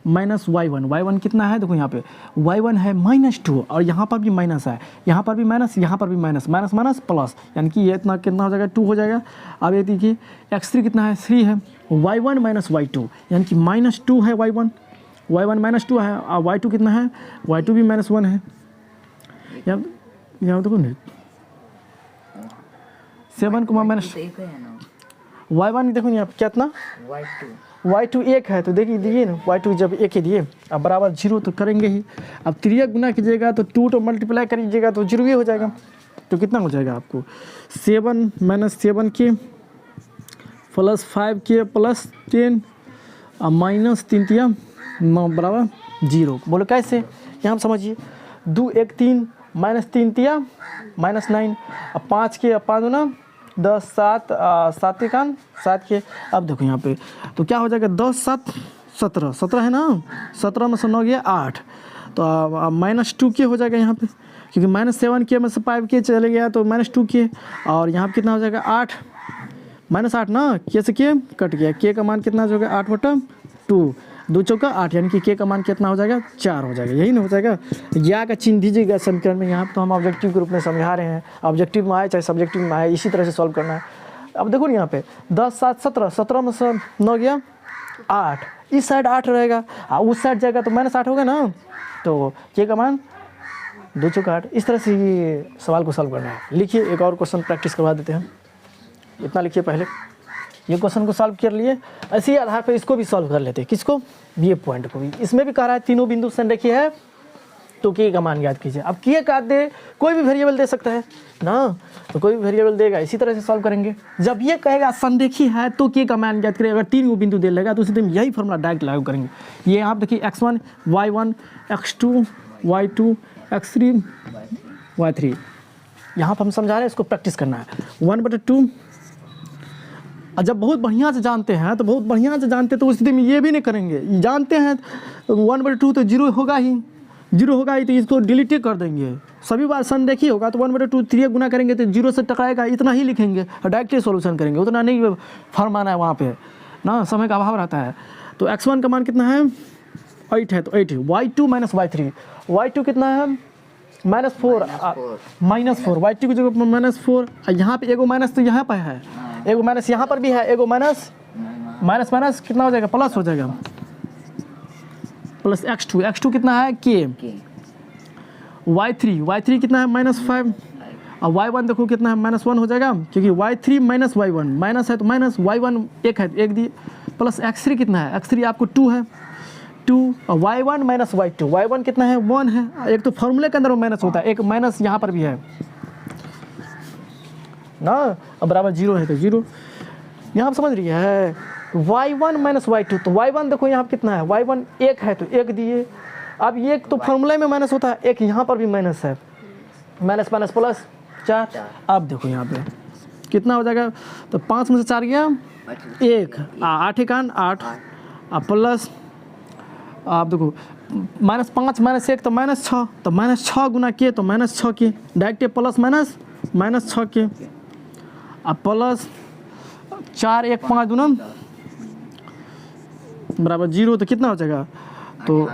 -y1 कितना है? देखो यहाँ पे y1 है -2, और यहाँ पर भी माइनस है, यहाँ पर भी माइनस, यहाँ पर भी माइनस, माइनस प्लस, यानी कि ये इतना कितना हो जाएगा? 2 हो जाएगा। अब ये देखिए x3 कितना है? 3 है, y1 - y2 यानी कि -2 है y1 -2 है, और y2 कितना है? y2 भी -1 है। यहाँ देखो नहीं 7 y1 देखो यहाँ कितना? y2 1 है, तो देखिए दिए ना y2 जब 1 ही दिए, अब बराबर 0 तो करेंगे ही। अब 3 गुना कीजिएगा तो 2 तो मल्टीप्लाई करिएगा तो 0 ही हो जाएगा। तो कितना हो जाएगा आपको? 7 - 7k प्लस 5k प्लस 10 -3 9 बराबर 0। बोलो कैसे? यहाँ समझिए 2 1 3 -3 तिया -9, अब 5k, अब 5 गुना 10 7 7 के। अब देखो यहाँ पे तो क्या हो जाएगा? 10 7 17 है ना, 17 में से 9 गया 8, तो -2k हो जाएगा यहाँ पे, क्योंकि -7k में से 5k चले गया तो -2k, और यहाँ पे कितना हो जाएगा? 8 -8 ना, k से k कट गया, k का मान कितना हो जाएगा? 8/2, 2 चौका 8, यानी कि k का मान कितना हो जाएगा? 4 हो जाएगा। यही ना हो जाएगा। या का चिन्ह दीजिएगा समीकरण में। यहाँ पर तो हम ऑब्जेक्टिव के रूप में समझा रहे हैं, ऑब्जेक्टिव में आए चाहे सब्जेक्टिव में आए, इसी तरह से सॉल्व करना है। अब देखो ना यहाँ पे 10 7 17 में से 9 गया 8, इस साइड 8 रहेगा, उस साइड जाएगा तो -8 होगा ना, तो k का मान 2 चौका 8। इस तरह से ये सवाल को सॉल्व करना है। लिखिए, एक और क्वेश्चन प्रैक्टिस करवा देते हैं। इतना लिखिए पहले, ये क्वेश्चन को सॉल्व कर लिए, इसी आधार पर इसको भी सॉल्व कर लेते हैं। किसको? ये पॉइंट को भी। इसमें भी कह रहा है तीनों बिंदु संरेखीय है तो k का मान ज्ञात कीजिए। अब k का दे, कोई भी वेरिएबल दे सकता है ना, तो कोई भी वेरिएबल देगा, इसी तरह से सॉल्व करेंगे। जब ये कहेगा संरेखीय है तो k का मान ज्ञात करें। अगर 3 बिंदु दे लेगा तो उसी दिन यही फॉर्मूला डायरेक्ट लागू करेंगे। ये आप देखिए x1 y1 x2 y2 x3 y3, यहाँ पर हम समझा रहे हैं, इसको प्रैक्टिस करना है। 1/2, और जब बहुत बढ़िया से जानते हैं तो बहुत बढ़िया से जानते तो उस स्थिति में ये भी नहीं करेंगे। जानते हैं 1/2 तो 0 होगा ही, 0 होगा ही, तो इसको डिलीट कर देंगे। सभी बार संरेखीय होगा तो 1/2 3 गुना करेंगे तो 0 से टकराएगा, इतना ही लिखेंगे और डायरेक्टली सॉल्यूशन करेंगे। उतना नहीं फॉर्माना है वहाँ पे ना, समय का अभाव रहता है। तो x1 का मान कितना है? 8 है, तो 8 है। y2 - y3, y2 कितना है? -4, y2 की जगह पर -4, यहाँ पे एगो माइनस तो यहाँ पर है, एगो माइनस यहाँ पर भी है, एगो माइनस कितना हो जाएगा? प्लस हो जाएगा, प्लस x2 कितना है? k। y3 कितना है? -5, और y1 देखो कितना है? -1 हो जाएगा, क्योंकि y3 - y1 माइनस है तो माइनस, y1 1 है तो 1 दिए, प्लस x3 कितना है? x3 आपको 2 है, 2, और y1 - y2, y1 कितना है? 1 है। एक तो फॉर्मूले के अंदर वो माइनस होता है, एक माइनस यहाँ पर भी है ना, अब बराबर 0 है तो 0। यहाँ पर समझ रही है y1 - y2, तो y1 देखो यहाँ पर कितना है? y1 1 है तो 1 दिए। अब ये तो फॉर्मूले में माइनस होता है, एक यहाँ पर भी माइनस है, माइनस प्लस 4। अब देखो यहाँ पे कितना हो जाएगा? तो 5 में से 4 गया 1, 8 1 8, प्लस आप देखो -5 -1 तो -6, तो -6 गुना के तो -6 के, डायरेक्ट प्लस -6 के, अब प्लस 4 1 5 दूना बराबर 0, तो कितना हो जाएगा? तो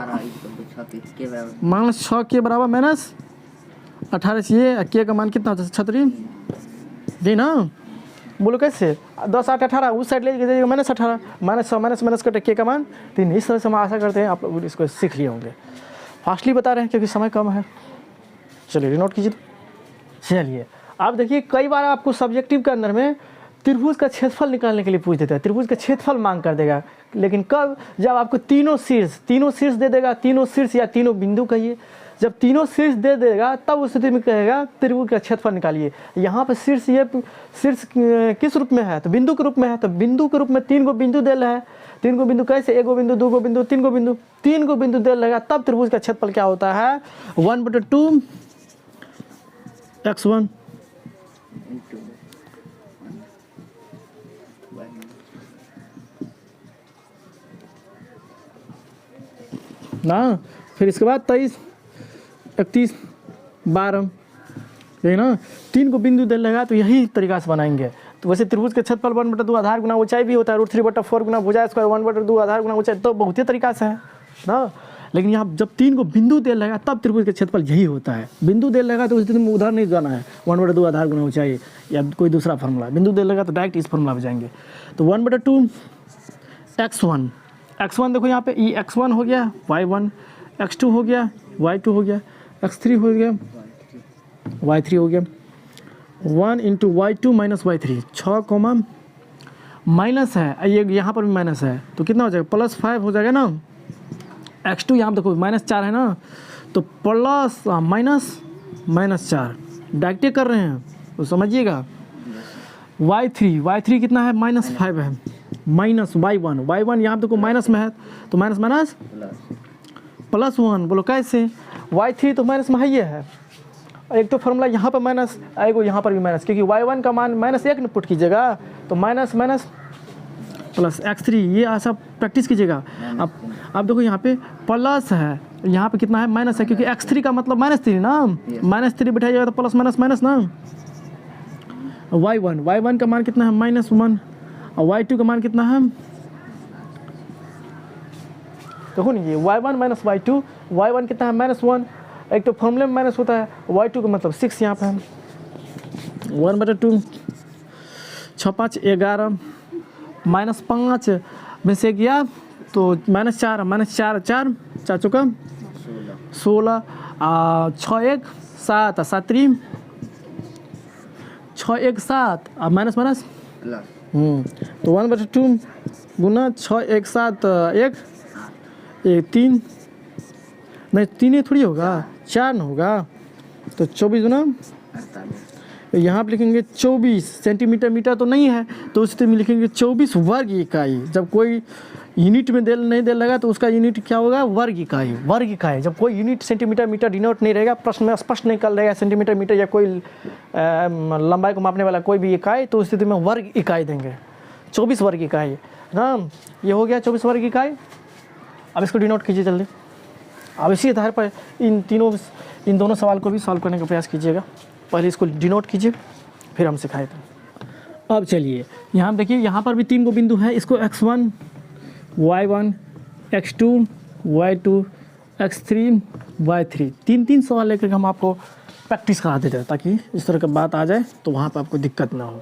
-6 के बराबर -18 से ये के का मान कितना होता है? 36 जी ना। बोलो कैसे? 10 8 18, उस साइड ले जाइएगा -18, माइनस कटे के का मान 3। इस तरह से हम आशा करते हैं आप लोग इसको सीख लिए होंगे। फास्टली बता रहे हैं क्योंकि समय कम है। चलिए नोट कीजिए। चलिए आप देखिए, कई बार आपको सब्जेक्टिव के अंदर में त्रिभुज का क्षेत्रफल निकालने के लिए पूछ देता है, त्रिभुज का क्षेत्रफल मांग कर देगा। लेकिन कब? जब आपको तीनों शीर्ष दे देगा, तीनों शीर्ष या तीनों बिंदु कहिए, जब तीनों शीर्ष दे देगा तब उस स्थिति में कहेगा त्रिभुज का क्षेत्रफल निकालिए। यहाँ पर शीर्ष, ये शीर्ष किस रूप में है? तो बिंदु के रूप में है। तो बिंदु के रूप में 3 गो बिंदु दे रहा है। 3 गो बिंदु कैसे? 1 गो बिंदु, 2 गो बिंदु, 3 गो बिंदु, 3 गो बिंदु दे रहेगा, तब त्रिभुज का क्षेत्रफल क्या होता है? 1/2 x1 ना, फिर इसके बाद 23, 31, 12, यही ना, 3 को बिंदु दे लेगा तो यही तरीका से बनाएंगे। तो वैसे त्रिभुज के क्षेत्रफल 1/2 आधार गुना ऊंचाई भी होता है, √3/4 गुना भुजा स्क्वायर 1/2 आधार गुना ऊंचाई, तो बहुत ही तरीका से है ना। लेकिन यहाँ जब 3 को बिंदु दे लेगा तब त्रिभुज का क्षेत्रफल यही होता है। बिंदु दे लेगा तो उस स्थिति में उधर नहीं जाना है, 1/2 आधार गुना ऊंचाई या कोई दूसरा फार्मूला। बिंदु दे लेगा तो डायरेक्ट इस फार्मूला पर जाएंगे। तो 1/2 x1 देखो यहाँ पे, ये x1 हो गया, y1, x2 हो गया, y2 हो गया, x3 हो गया, y3 हो गया। 1 × y2 - y3, 6, माइनस है, ये यहाँ पर भी माइनस है, तो कितना हो जाएगा? +5 हो जाएगा ना। x2 यहाँ देखो -4 है ना, तो प्लस -4 डायरेक्ट कर रहे हैं, तो समझिएगा। y3 कितना है? -5 है, माइनस y1 यहाँ देखो माइनस में है, तो माइनस +1, बोलो कैसे? y3 तो माइनस में ही है, एक तो फार्मूला यहाँ पर माइनस, आएगा यहाँ पर भी माइनस, क्योंकि y1 का मान -1 पुट कीजिएगा, तो माइनस प्लस x3, ये ऐसा प्रैक्टिस कीजिएगा। अब देखो यहाँ पे प्लस है, यहाँ पे कितना है? माइनस है, क्योंकि x3 का मतलब -3 ना, -3 बिठाइएगा तो प्लस माइनस ना। y1 का मान कितना है? -1, और y2 का मान कितना है? देखो नहीं, ये y1 - y2, y1 कितना है? -1, एक तो फॉर्मूले में माइनस होता है, y2 का मतलब 6 यहाँ पे है। 1/2, 6, 5, 11, -5 में से गया तो -4, 4 चौका 16, 6, 1, 7, 7, 3, 6, 1, 7, अब माइनस तो 1/2 गुना 6, 1, 7, 1, 3, नहीं 3 थोड़ी होगा, 4 ना होगा, तो 24 गुना, यहाँ पे लिखेंगे 24 सेंटीमीटर, मीटर तो नहीं है, तो उस स्थिति में लिखेंगे 24 वर्ग इकाई। जब कोई यूनिट में नहीं दे लगा तो उसका यूनिट क्या होगा? वर्ग इकाई। जब कोई यूनिट सेंटीमीटर, मीटर डिनोट नहीं रहेगा, प्रश्न में स्पष्ट नहीं निकल रहेगा सेंटीमीटर, मीटर या कोई लंबाई को मापने वाला कोई भी इकाई, तो उस स्थिति में वर्ग इकाई देंगे, 24 वर्ग इकाई ना। ये हो गया 24 वर्ग इकाई। अब इसको डिनोट कीजिए जल्दी। अब इसी आधार पर इन दोनों सवाल को भी सॉल्व करने का प्रयास कीजिएगा। पहले इसको डिनोट कीजिए, फिर हम सिखाए थे। अब चलिए यहाँ देखिए, यहाँ पर भी 3 गो बिंदु है, इसको x1, y1, x2, y2, x3, y3, 3 सवाल लेकर हम आपको प्रैक्टिस करा देते हैं, ताकि इस तरह का बात आ जाए तो वहाँ पर आपको दिक्कत ना हो।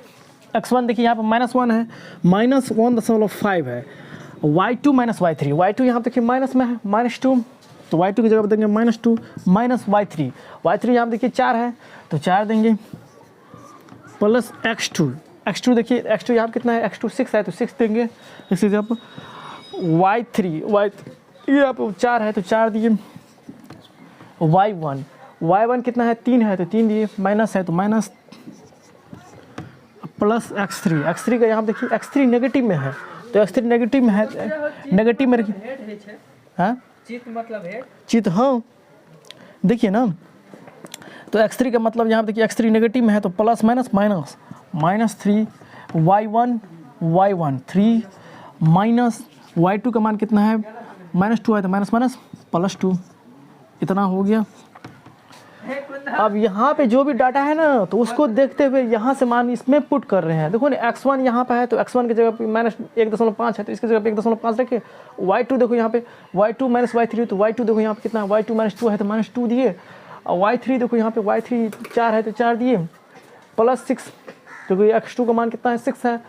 x1 देखिए यहाँ पर -1 है, -1.5 है। y2 - y3 यहाँ देखिए माइनस में है, -2, तो y2 की जगह पर देंगे -2, -y3 यहाँ देखिए 4 है, तो 4 देंगे, प्लस x2 देखिए, x2 यहाँ कितना है? x2 6 है, तो 6 देंगे। इसी जगह पर y3 ये आप 4 है, तो 4 दिए। y1 कितना है? 3 है, तो 3 दिए, माइनस है तो माइनस, प्लस x3 का यहाँ देखिए x3 नेगेटिव में है, तो x3 नेगेटिव में है, नेगेटिव में रखिए, हाँ चित मतलब है चित, हाँ देखिए ना, तो x3 का मतलब यहाँ देखिए x3 नेगेटिव में है, तो plus minus 3, y1 3, minus y2 का मान कितना है? -2 है, तो माइनस +2, इतना हो गया। अब यहाँ पे जो भी डाटा है ना, तो उसको देखते हुए यहाँ से मान इसमें पुट कर रहे हैं। देखो ना, x1 यहाँ पे है, तो x1 की जगह पे -1.5 है, तो इसकी जगह पे 1.5 रखे। y2 देखो यहाँ पे, y2 - y3, तो y2 देखो यहाँ पे कितना है? y2 -2 है, तो -2 दिए। और y3 देखो यहाँ पे, y3 4 है, तो 4 दिए, प्लस 6, क्योंकि x2 का मान कितना है? 6 है।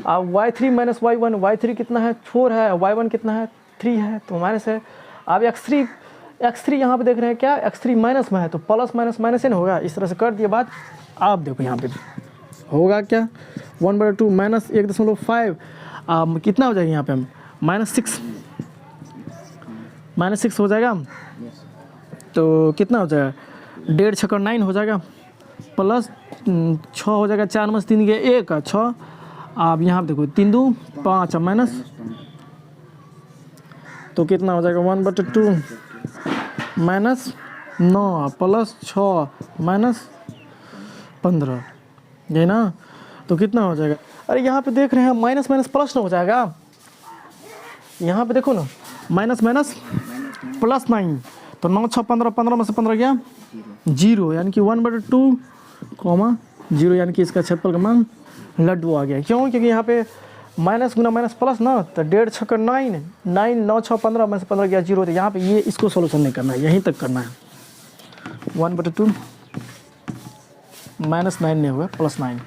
और y3 - y1, y3 कितना है? 4 है, y1 कितना है? 3 है, तो माइनस है। अब x3 यहाँ पे देख रहे हैं क्या? x3 माइनस में है, तो प्लस माइनस माइनस ही ना होगा, इस तरह से कर दिए बात। आप देखो यहाँ पे होगा क्या, 1/2 माइनस 1.5 कितना हो जाएगा यहाँ पे हम -6 हो जाएगा। तो कितना हो जाएगा 1.5 छक्का 9 हो जाएगा, प्लस 6 हो जाएगा, 4 में 3 गया 1 6। आप यहाँ पे देखो 3 2 5 माइनस, तो कितना हो जाएगा 1/2 माइनस 9 प्लस 6 माइनस 15, ये ना। तो कितना हो जाएगा, अरे यहाँ पे देख रहे हैं माइनस माइनस प्लस ना हो जाएगा, यहाँ पे देखो ना माइनस माइनस प्लस 9, तो 9 6 15, 15 में से 15 गया 0, यानी कि 1/2 0, यानी कि इसका क्षेत्रफल का मान लड्डू आ गया। क्यों, क्योंकि यहाँ पे माइनस गुना माइनस प्लस ना, तो 1.5 छक्का 9 9 6 15 में से 15 गया 0, तो यहाँ पे ये इसको सोल्यूशन नहीं करना है, यहीं तक करना है। 1/2 -9 नहीं होगा, +9।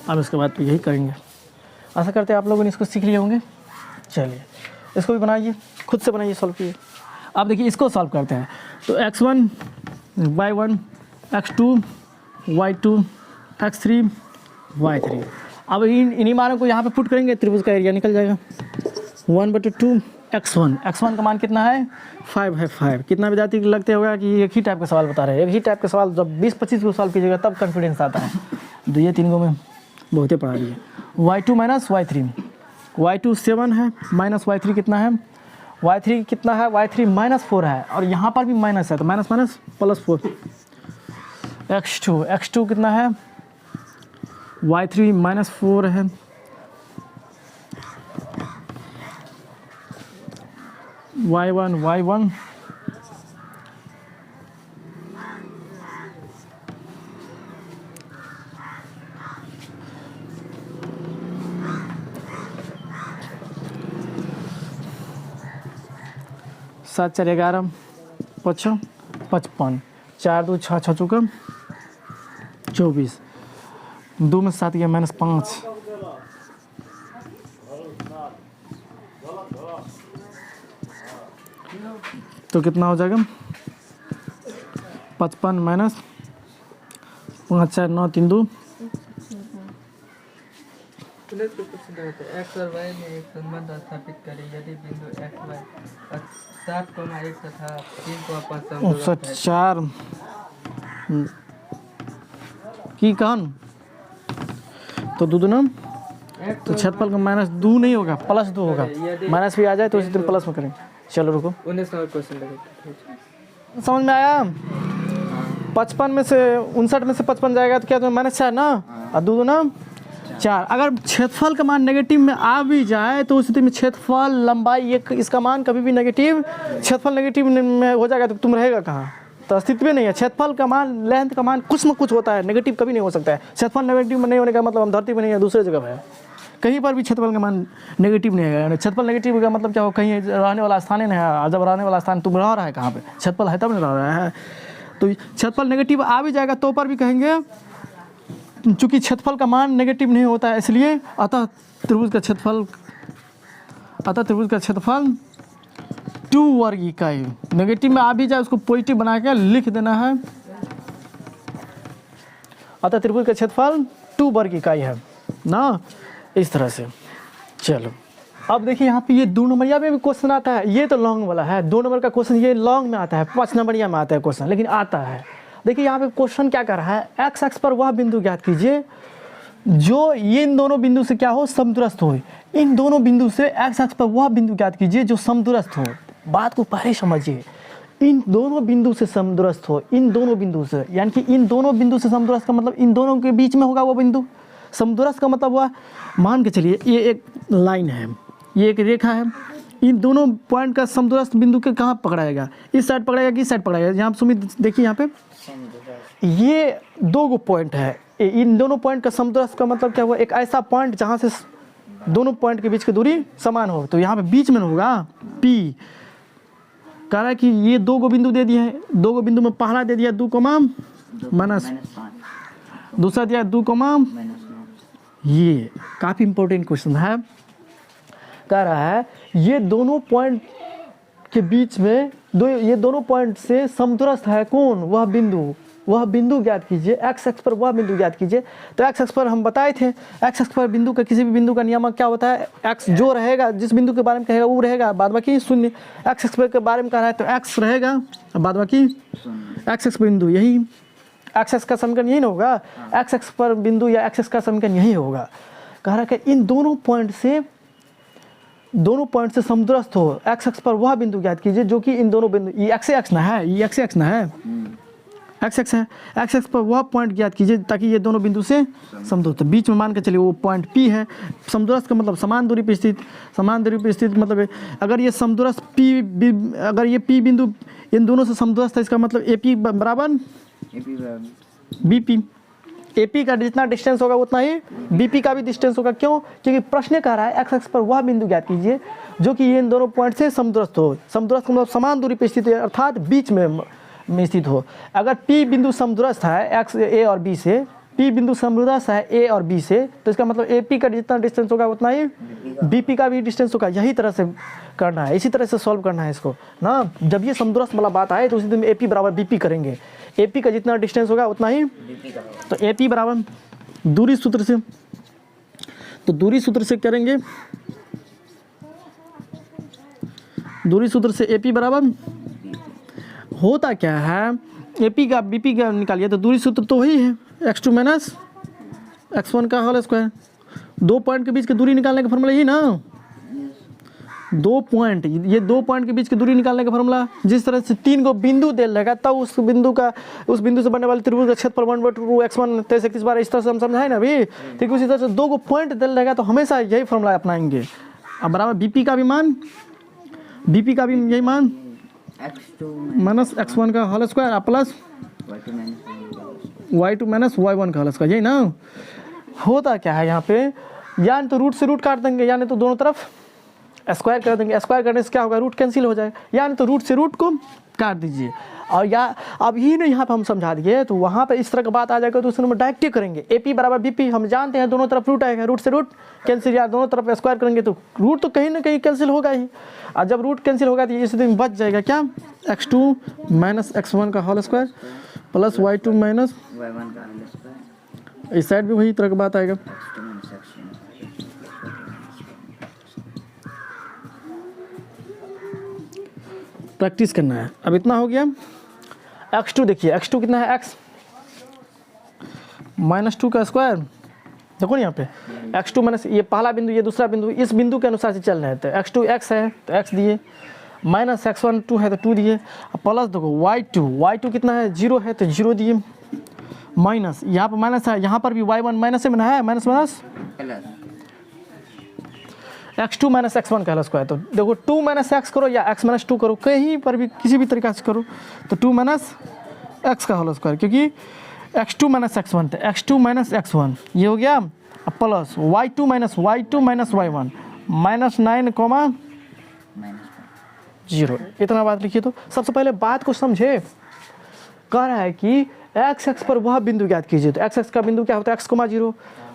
अब इसके बाद तो यही करेंगे। आशा करते हैं आप लोगों ने इसको सीख लिए होंगे। चलिए इसको भी बनाइए, खुद से बनाइए, सॉल्व कीजिए। अब देखिए इसको सॉल्व करते हैं। तो x1 y1 x2 y2 x3 y3। अब इन्हीं मानों को यहाँ पे पुट करेंगे, त्रिभुज का एरिया निकल जाएगा। 1/2 x1 का मान कितना है 5 है। 5 कितना विद्यार्थी लगते होगा कि एक ही टाइप का सवाल बता रहे हैं। एक ही टाइप का सवाल जब 20-25 को सॉल्व कीजिएगा तब कॉन्फिडेंस आता है। 2-3 को में बहुत ही पढ़ा दिए। y2 माइनस y3, y2 7 है, माइनस y3 कितना है, y3 कितना है, y3 -4 है, और यहाँ पर भी माइनस है, तो माइनस माइनस +4। x2 कितना है, y3 -4 है, y1 7 4 11 5 55, 4 2 6 6 चौका 24, 2 में 7 गया -5, तो कितना हो जाएगा 55 माइनस 5 4 9 3 2। x और y में एक संबंध स्थापित करें। यदि बिंदु x y 7,1 तथा 3,5 4 की कहन तो दो ना, तो क्षेत्रफल का -2 नहीं होगा, +2 होगा। माइनस भी आ जाए तो उसी दिन प्लस में करेंगे। चलो रुको, 19 और क्वेश्चन लगे। समझ में आया। 55 में से 59 में से 55 जाएगा तो क्या तो -4 ना, और 2 ना 4। अगर क्षेत्रफल का मान नेगेटिव में आ भी जाए तो उस स्थिति में क्षेत्रफल लंबाई एक इसका मान कभी भी नेगेटिव, क्षेत्रफल नेगेटिव में हो जाएगा तो तुम रहेगा कहाँ, तो अस्तित्व में नहीं है। क्षेत्रफल का मान लेंथ का मान कुछ न कुछ होता है, नेगेटिव कभी नहीं हो सकता है। क्षेत्रफल नेगेटिव में नहीं होने का मतलब हम धरती में नहीं है, दूसरे जगह है। कहीं पर भी क्षेत्रफल का मान नेगेटिव नहीं है। क्षेत्रफल नेगेटिव का मतलब क्या हो, कहीं रहने वाला स्थान ही नहीं है। जब रहने वाला स्थान तुम रह रहा है कहाँ पे, क्षेत्रफल है तब नहीं रह रहा है। तो क्षेत्रफल नेगेटिव आ भी जाएगा तो पर भी कहेंगे, चूंकि क्षेत्रफल का मान नेगेटिव नहीं होता है इसलिए अतः त्रिभुज का क्षेत्रफल 2 वर्ग इकाई। नेगेटिव में आ भी जाए उसको पॉजिटिव बना के लिख देना है। अतः त्रिभुज का क्षेत्रफल 2 वर्ग इकाई है ना, इस तरह से। चलो अब देखिए यहाँ पे ये 2 नंबरिया में भी क्वेश्चन आता है। ये तो लॉन्ग वाला है, 2 नंबर का क्वेश्चन ये लॉन्ग में आता है, 5 नंबरिया में आता है क्वेश्चन, लेकिन आता है। देखिए यहाँ पे क्वेश्चन क्या कर रहा है, एक्स एक्स पर वह बिंदु ज्ञात कीजिए जो इन दोनों बिंदु से क्या हो, समदूरस्थ हो। इन दोनों बिंदु से एक्स एक्स पर वह बिंदु ज्ञात कीजिए जो समदूरस्थ हो। बात को पहले समझिए, इन दोनों बिंदु से समदूरस्थ हो। इन दोनों बिंदु से, यानी कि इन दोनों बिंदु से समदूरस्थ का मतलब इन दोनों के बीच में होगा वो बिंदु। समदूरस्थ का मतलब हुआ, मान के चलिए ये एक लाइन है, ये एक रेखा है, इन दोनों पॉइंट का समदूरस्थ बिंदु के कहाँ पकड़ाएगा, इस साइड पकड़ाएगा कि इस साइड पकड़ाएगा। यहाँ सुमित देखिए यहाँ पे ये 2 पॉइंट है, इन दोनों पॉइंट का समदूरस्थ का मतलब क्या हुआ, एक ऐसा पॉइंट जहाँ से दोनों पॉइंट के बीच की दूरी समान हो। तो यहाँ पे बीच में होगा P। कह रहा है कि ये 2 बिंदु दे दिए हैं, 2 बिंदु में पहला दे दिया 2, -5, दूसरा दिया 2, ये काफ़ी इंपॉर्टेंट क्वेश्चन है। कह रहा है ये दोनों पॉइंट के बीच में ये दोनों पॉइंट से समदूरस्थ है कौन, वह बिंदु ज्ञात कीजिए। एक्स एक्स पर वह बिंदु ज्ञात कीजिए। तो एक्स एक्स पर हम बताए थे, एक्स एक्स पर बिंदु का किसी भी बिंदु का नियामक क्या होता है, एक्स जो रहेगा जिस बिंदु के बारे में कहेगा वो रहेगा, बाद बाकी शून्य। एक्स एक्स के बारे में कह रहा है तो एक्स रहेगा, बाद बाकी एक्स एक्स बिंदु, यही एक्स एक्स का समीकरण यही ना होगा, एक्स एक्स पर बिंदु या एक्स एक्स का समीकरण यही होगा। कह रहा है कि इन दोनों पॉइंट से समदूरस्थ हो, एक्स एक्स पर वह बिंदु ज्ञात कीजिए जो कि इन दोनों बिंदु, ये एक्स एक्स ना है, ये एक्स एक्स ना है, एक्स एक्स है, एक्स एक्स पर वह पॉइंट ज्ञात कीजिए ताकि ये दोनों बिंदु से समदूरस्थ। बीच में मान के चलिए वो पॉइंट पी है। समदूरस्थ का मतलब समान दूरी पर स्थित, समान दूरी पर स्थित मतलब अगर ये समदूरस्थ पी, अगर ये पी बिंदु इन दोनों से समदूरस्थ है, इसका मतलब ए पी बराबर बी पी। ए पी का जितना डिस्टेंस होगा उतना ही बी पी का भी डिस्टेंस होगा। क्यों? क्योंकि प्रश्न कह रहा है एक्स एक्स पर वह बिंदु ज्ञात कीजिए जो कि ये इन दोनों पॉइंट से समदूरस्थ हो। समदूरस्थ मतलब समान दूरी पर स्थित है, अर्थात बीच में स्थित हो। अगर पी बिंदु समदूरस्थ है एक्स ए और बी से, पी बिंदु समदूरस्थ है ए और बी से, तो इसका मतलब ए पी का जितना डिस्टेंस होगा उतना ही बी पी का भी डिस्टेंस होगा। यही तरह से करना है, इसी तरह से सॉल्व करना है इसको ना। जब ये समदूरस्थ वाला बात आए तो उसी दिन ए पी बराबर बी पी करेंगे। ए पी का जितना डिस्टेंस होगा उतना ही, तो ए पी बराबर दूरी सूत्र से, तो दूरी सूत्र से करेंगे, दूरी सूत्र से ए पी बराबर होता क्या है, ए पी का बी पी का निकालिए तो दूरी सूत्र तो वही है, x2 माइनस x1 का होल स्क्वायर। दो पॉइंट के बीच की दूरी निकालने का फॉर्मूला यही ना, दो पॉइंट, ये दो पॉइंट के बीच की दूरी निकालने का फॉर्मूला। जिस तरह से तीन को बिंदु दे रहेगा तब उस बिंदु से बनने वाले त्रिभुज का क्षेत्रफल 1/2 x1 23 31 12 इस तरह से हम समझाए ना अभी। ठीक उसी तरह से दो को पॉइंट दे रहेगा तो हमेशा यही फॉर्मूला अपनाएंगे। अब बराबर बीपी का भी मान, बीपी का भी यही मान माइनस x1 का whole square plus y2 minus y1 का होल स्क्वायर। यही ना होता क्या है यहाँ पे, या तो रूट से रूट काट देंगे या नहीं तो दोनों तरफ स्क्वायर कर देंगे। स्क्वायर करने से क्या होगा, रूट कैंसिल हो जाएगा, या नहीं तो रूट से रूट को काट दीजिए। और या अब ही नहीं यहाँ पे हम समझा दिए तो वहाँ पे इस तरह का बात आ जाएगा तो उस नंबर डायरेक्ट ही करेंगे। ए पी बराबर बी पी हम जानते हैं, दोनों तरफ रूट आएगा, रूट से रूट कैंसिल, या दोनों तरफ स्क्वायर करेंगे तो रूट तो कहीं ना कहीं कैंसिल होगा ही। और जब रूट कैंसिल होगा तो इस दिन बच जाएगा क्या, x2 माइनस x1 का whole square plus y2 minus इस साइड भी वही तरह का बात आएगा। प्रैक्टिस करना है। अब इतना हो गया। x2 देखिए, x2 कितना है, x माइनस 2 का स्क्वायर। देखो यहाँ पे x2 माइनस, ये पहला बिंदु ये दूसरा बिंदु, इस बिंदु के अनुसार से चल रहे हैं। तो x2 x है तो x दिए, माइनस x1 2 है तो 2 दिए, प्लस देखो y2 कितना है 0 है तो 0 दिए, माइनस यहाँ पर माइनस है, यहाँ पर भी y1 माइनस में है, minus minus x2 minus x1 का स्क्वायर। तो देखो 2 माइनस x करो या x माइनस 2 करो, कहीं पर भी किसी भी तरीका से करो तो 2 माइनस x का होल स्क्वायर, क्योंकि x2 माइनस x1 तो x2 माइनस x1 ये हो गया, plus y2 minus y1 minus 9 0। इतना बात लिखिए। तो सबसे पहले बात को समझे। कह रहा है कि एक्स एक्स पर वह बिंदु ज्ञात कीजिए। तो एक्स एक्स का बिंदु क्या होता है, x, 0।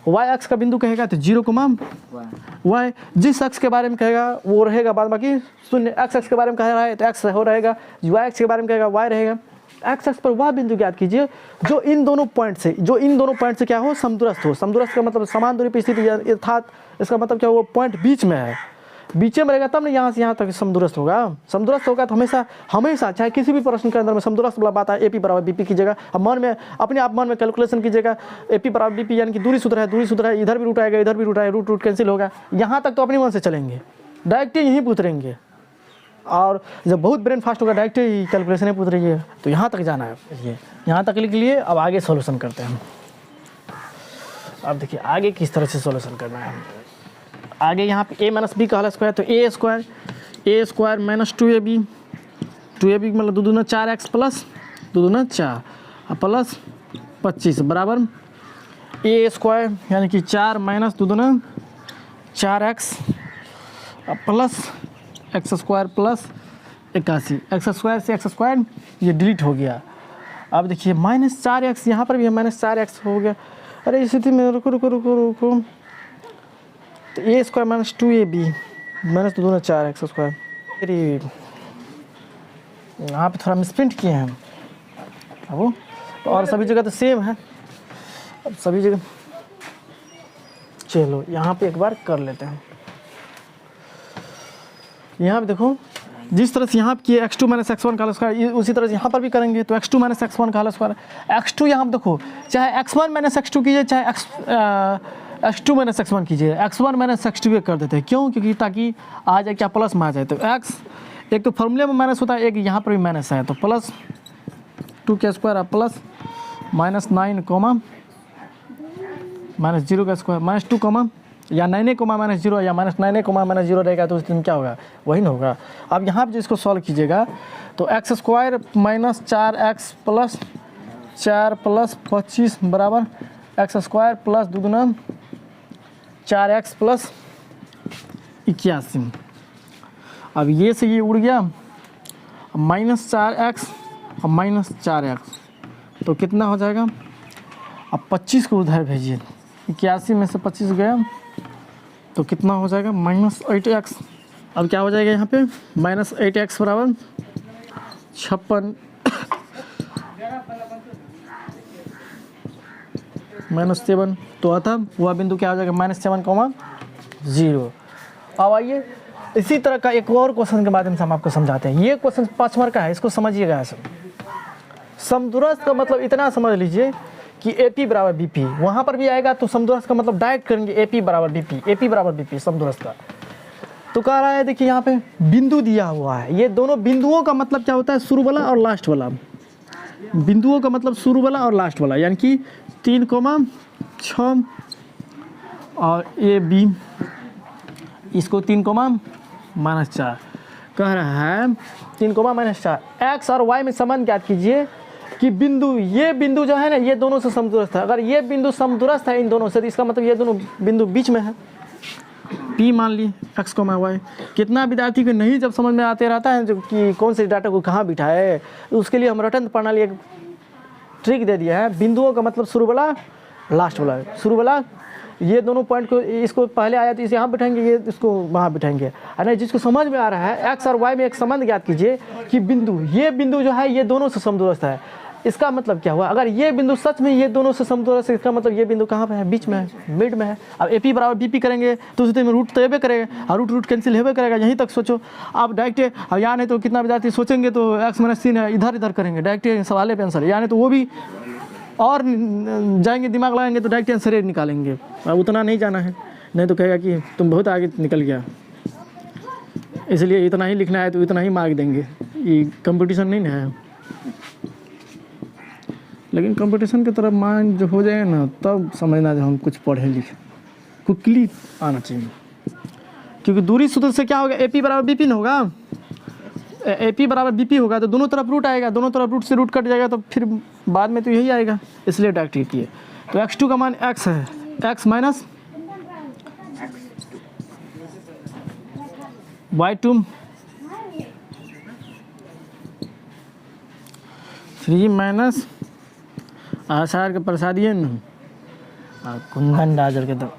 वाई एक्स का बिंदु कहेगा तो 0, वाई जिस एक्स के बारे में कहेगा वो रहेगा, बाद बाकी शून्य। एक्स एक्स के बारे में कह रहा है तो एक्स हो रहेगा, वाई एक्स के बारे में कहेगा वाई रहेगा। एक्स एक्स पर वह बिंदु ज्ञात कीजिए जो इन दोनों पॉइंट से क्या हो, समदूरस्थ हो। समदूरस्थ का मतलब समान दूरी पर स्थित, अर्थात इसका मतलब क्या, वो पॉइंट बीच में है, बीच में रहेगा तब ना यहाँ से यहाँ तक समदूरस्थ होगा। समदूरस्थ होगा तो हमेशा चाहे किसी भी प्रश्न के अंदर में समदूरस्थ वाला बात है, ए पी बराबर बी पी कीजिएगा। अब मन में अपने आप मन में कैलकुलेशन कीजिएगा, ए पी बराबर बी पी यानी कि दूरी सूत्र है, इधर भी रूट आएगा, इधर भी रूट आएगा, रूट कैंसिल होगा। यहाँ तक तो अपने मन से चलेंगे, डायरेक्ट यहीं पूछ रहेंगे। और जब बहुत ब्रेन फास्ट होगा डायरेक्ट ही कैलकुलेशन पूछ रही है, तो यहाँ तक जाना है। ये यहाँ तक लिख लिए। अब आगे सोल्यूशन करते हैं। अब देखिए आगे किस तरह से सोल्यूशन करना है। आगे यहाँ पे a माइनस बी का होल स्क्वायर, तो ए स्क्वायर माइनस 2ab मतलब 2 दूना 4x प्लस 2 दूना 4 प्लस 25 बराबर ए स्क्वायर यानी कि 4 माइनस 2 दूना 4x plus x square plus 81। X square से एक्स स्क्वायर ये डिलीट हो गया। अब देखिए माइनस 4x, यहाँ पर भी है माइनस 4x हो गया। अरे इस स्थिति में रुको तो ए स्क्वायर माइनस 2ab माइनस 2 दूना 4x स्क्वायर। यहाँ पे थोड़ा मिसप्रिंट किए हैं अब वो, और सभी जगह तो सेम है। अब सभी जगह चलो यहाँ पे एक बार कर लेते हैं। यहाँ पे देखो जिस तरह से यहाँ पे किए x2 माइनस x1 का होल स्क्वायर, उसी तरह से यहाँ पर भी करेंगे तो x2 माइनस x1 का होल स्क्वायर। x2 यहाँ पे देखो चाहे x1 माइनस x2 कीजिए चाहे x2 माइनस x1 कीजिए, x1 माइनस x2 कर देते हैं। क्यों? क्योंकि ताकि आ जाए क्या प्लस में आ जाए। तो x एक तो फॉर्मूले में माइनस होता है, एक यहाँ पर भी माइनस है, तो प्लस 2 का square plus minus 9 comma minus 0 का स्क्वायर माइनस 2 कोमा या 9 कोमा माइनस 0 या माइनस 9 कोमा माइनस 0 रहेगा तो उस दिन क्या होगा, वही ना होगा। अब यहाँ पे जिसको सॉल्व कीजिएगा तो x square minus 4x plus 4 plus 25 बराबर एक्स स्क्वायर प्लस 2 गुना 4x प्लस 81। अब ये से ये उड़ गया, माइनस 4x और माइनस 4x तो कितना हो जाएगा। अब 25 को उधर भेजिए, 81 में से 25 गया तो कितना हो जाएगा माइनस 8x। अब क्या हो जाएगा यहाँ पे माइनस 8x बराबर 56 माइनस 7, तो अतः वह बिंदु क्या हो जाएगा माइनस 7,0। अब आइए इसी तरह का एक और क्वेश्चन के माध्यम से हम आपको समझाते हैं। ये क्वेश्चन 5 मार्क का है, इसको समझिएगा। समदूरस्थ का मतलब इतना समझ लीजिए कि AP बराबर BP, वहाँ पर भी आएगा तो समदूरस्थ का मतलब डायरेक्ट करेंगे AP बराबर BP, AP बराबर BP समदूरस्थ का। तो कह रहा है देखिए यहाँ पे बिंदु दिया हुआ है, ये दोनों बिंदुओं का मतलब क्या होता है शुरू वाला और लास्ट वाला। बिंदुओं का मतलब शुरू वाला और लास्ट वाला, यानी कि 3,6 और AB, इसको 3,-4 कह रहा है 3,-4। एक्स और वाई में संबंध ज्ञात कीजिए कि बिंदु, ये बिंदु जो है ना ये दोनों से समदूरस्थ है। अगर ये बिंदु समदूरस्थ है इन दोनों से तो इसका मतलब ये दोनों बिंदु बीच में है। P मान ली x, y। कितना विद्यार्थी को नहीं जब समझ में आते रहता है जो कि कौन से डाटा को कहाँ बिठाए, उसके लिए हम रटन प्रणाली एक ट्रिक दे दिया है। बिंदुओं का मतलब शुरू वाला लास्ट वाला, शुरू वाला ये दोनों पॉइंट को, इसको पहले आया तो इसे यहाँ बिठाएंगे, ये इसको वहाँ बिठाएंगे। अरे जिसको समझ में आ रहा है एक्स और वाई में एक संबंध ज्ञात कीजिए कि बिंदु, ये बिंदु जो है ये दोनों से समदूरस्थ है। इसका मतलब क्या हुआ, अगर ये बिंदु सच में ये दोनों से समदूरस्थ है, इसका मतलब ये बिंदु कहाँ पे है, बीच में है, मिड में है। अब AP बराबर BP करेंगे तो उस में रूट तो एबे करेगा और रूट कैंसिल होबे करेगा। यहीं तक सोचो आप डायरेक्ट। अब यहाँ नहीं तो कितना विद्यार्थी सोचेंगे तो x-3 है, इधर करेंगे डायरेक्ट सवाल पे आंसर, यानी तो वो भी और जाएंगे दिमाग लगाएंगे तो डायरेक्ट आंसर निकालेंगे। अब उतना नहीं जाना है, नहीं तो कहेगा कि तुम बहुत आगे निकल गया, इसलिए इतना ही लिखना है तो इतना ही मार्क देंगे। ये कंपटीशन नहीं ना है, लेकिन कंपटीशन की तरफ माइंड जो हो जाएगा ना तब समझना जब हम कुछ पढ़े लिखे, क्विकली आना चाहिए। क्योंकि दूरी सूत्र से क्या होगा, AP बराबर BP न होगा, AP बराबर BP होगा तो दोनों तरफ रूट आएगा, दोनों तरफ रूट से रूट कट जाएगा तो फिर बाद में तो यही आएगा, इसलिए डायरेक्ट किए। तो x2 का मान x है, x माइनस y2 3 माइनस आषाढ़ के प्रसादी है न कुंदन डाजर के। तो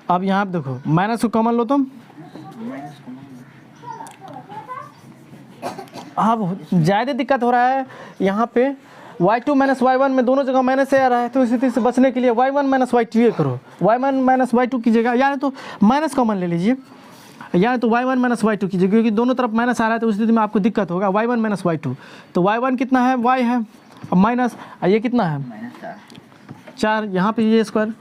अब यहाँ पे देखो माइनस को कॉमन लो तुम। अब ज़्यादा दिक्कत हो रहा है यहाँ पे, y2 माइनस y1 में दोनों जगह माइनस से आ रहा है, तो इसी से बचने के लिए y1 माइनस y2 करो, y1 माइनस y2 कीजिएगा, यानी तो माइनस कॉमन ले लीजिए, यानी तो y1 माइनस y2 कीजिए, क्योंकि दोनों तरफ माइनस आ रहा है तो उस स्थिति में आपको दिक्कत होगा। y1 माइनस y2, तो y1 कितना है, y है, अब माइनस ये कितना है 4, यहाँ पे ये स्क्वायर।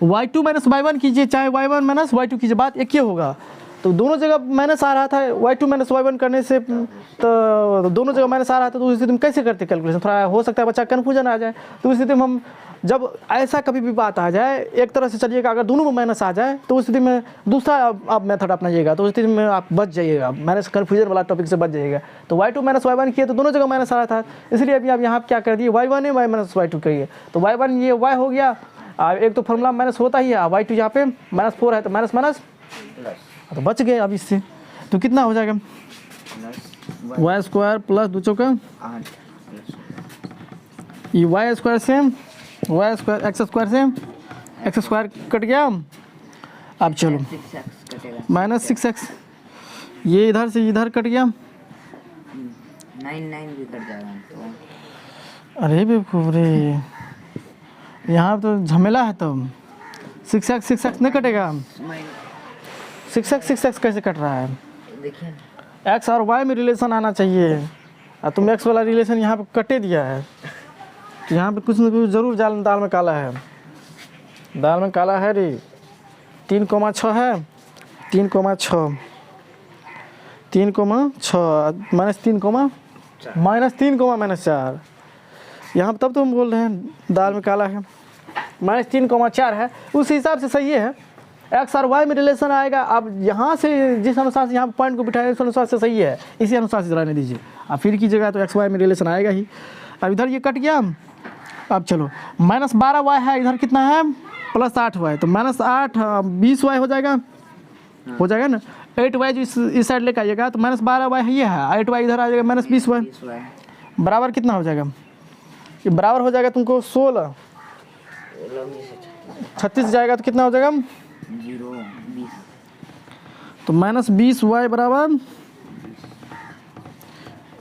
y2 माइनस y1 कीजिए चाहे y1 माइनस y2 कीजिए, बात एक ही होगा। तो दोनों जगह माइनस आ रहा था, y2 माइनस y1 करने से तो दोनों जगह माइनस आ रहा था, तो उस स्थिति में कैसे करते कैलकुलेशन? थोड़ा हो सकता है बच्चा कन्फ्यूजन आ जाए। तो उस स्थिति में हम जब ऐसा कभी भी बात आ जाए, एक तरह से चलिएगा, अगर दोनों में माइनस आ जाए तो उस स्थिति में दूसरा आप मेथड अपनाइएगा, तो उस स्थिति में आप बच जाइएगा, माइनस कन्फ्यूजन वाला टॉपिक से बच जाइएगा। तो y2 माइनस y1 किए तो दोनों जगह माइनस आ रहा था, इसलिए अभी आप यहाँ क्या कर दिए, y1 है y माइनस y2 करिए, तो y1 ये y हो गया, एक तो फॉर्मूला माइनस होता ही है, y2 यहाँ पे -4 है तो माइनस माइनस तो बच गए अब इससे। तो कितना हो जाएगा, y स्क्वायर प्लस 2 चौका ये y स्क्वायर से y स्क्वायर एक्स स्क्वायर से एक्स स्क्वायर कट गया। अब चलो -6x, ये इधर से इधर कट गया, 9 भी कट जाएगा तो। अरे बेवकूफ रे, यहाँ तो झमेला है। तो 6x नहीं कटेगा, 6x कैसे कट रहा है? देखिए x और y में रिलेशन आना चाहिए, और तुम x वाला रिलेशन यहाँ पे कटे दिया है। तो यहाँ पे कुछ न कुछ जरूर दाल में काला है, दाल में काला है रे। 3,6 है, 3,6 -3,4 यहाँ पर, तब तो हम बोल रहे हैं दाल में काला है। -3,4 है, उस हिसाब से सही है। एक्स और वाई में रिलेशन आएगा। अब यहाँ से जिस अनुसार से यहाँ पॉइंट को बिठाए उस अनुसार से सही है, इसी अनुसार से रहने दीजिए। अब फिर की जगह तो एक्स वाई में रिलेशन आएगा ही। अब इधर ये कट गया। अब चलो -12y है, इधर कितना है +8y, तो -8 20y हो जाएगा, हो जाएगा ना। 8y जो इस साइड लेकर आइएगा तो -12y है, ये है 8y इधर आ जाएगा -20y, बराबर कितना हो जाएगा, ये बराबर हो जाएगा तुमको 16, 36 जाएगा तो कितना हो जाएगा 0 20, तो -20y बराबर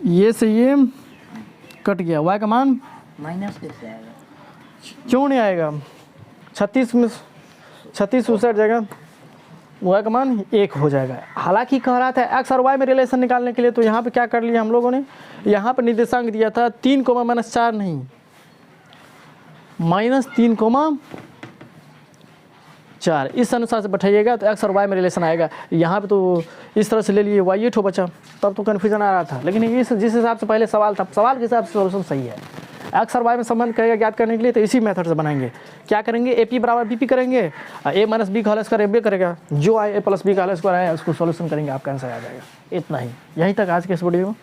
ये से ये कट गया, y का मान माइनस कैसे आएगा? क्यों नहीं आएगा, 36 में 36 उस साइड जाएगा, y का मान 1 हो जाएगा। हालांकि कह रहा था x और y में रिलेशन निकालने के लिए, तो यहाँ पे क्या कर लिया हम लोगों ने, यहाँ पे निर्देशांक दिया था 3, -4 नहीं, -3,4, इस अनुसार से बैठाइएगा तो x और y में रिलेशन आएगा। यहाँ पे तो इस तरह से ले लिए y 8 बचा, तब तो कन्फ्यूजन आ रहा था। लेकिन इस जिस हिसाब से पहले सवाल था, सवाल के हिसाब से सोल्यूशन सही है। x और y में संबंध करेगा ज्ञात करने के लिए, तो इसी मेथड से बनाएंगे। क्या करेंगे, AP बराबर BP करेंगे, a - b का होल स्क्वायर AB करेगा, जो आए a + b का होल स्क्वायर आया उसको सोल्यूशन करेंगे, आपका आंसर आ जाएगा। इतना ही, यहीं तक आज के इस वीडियो में।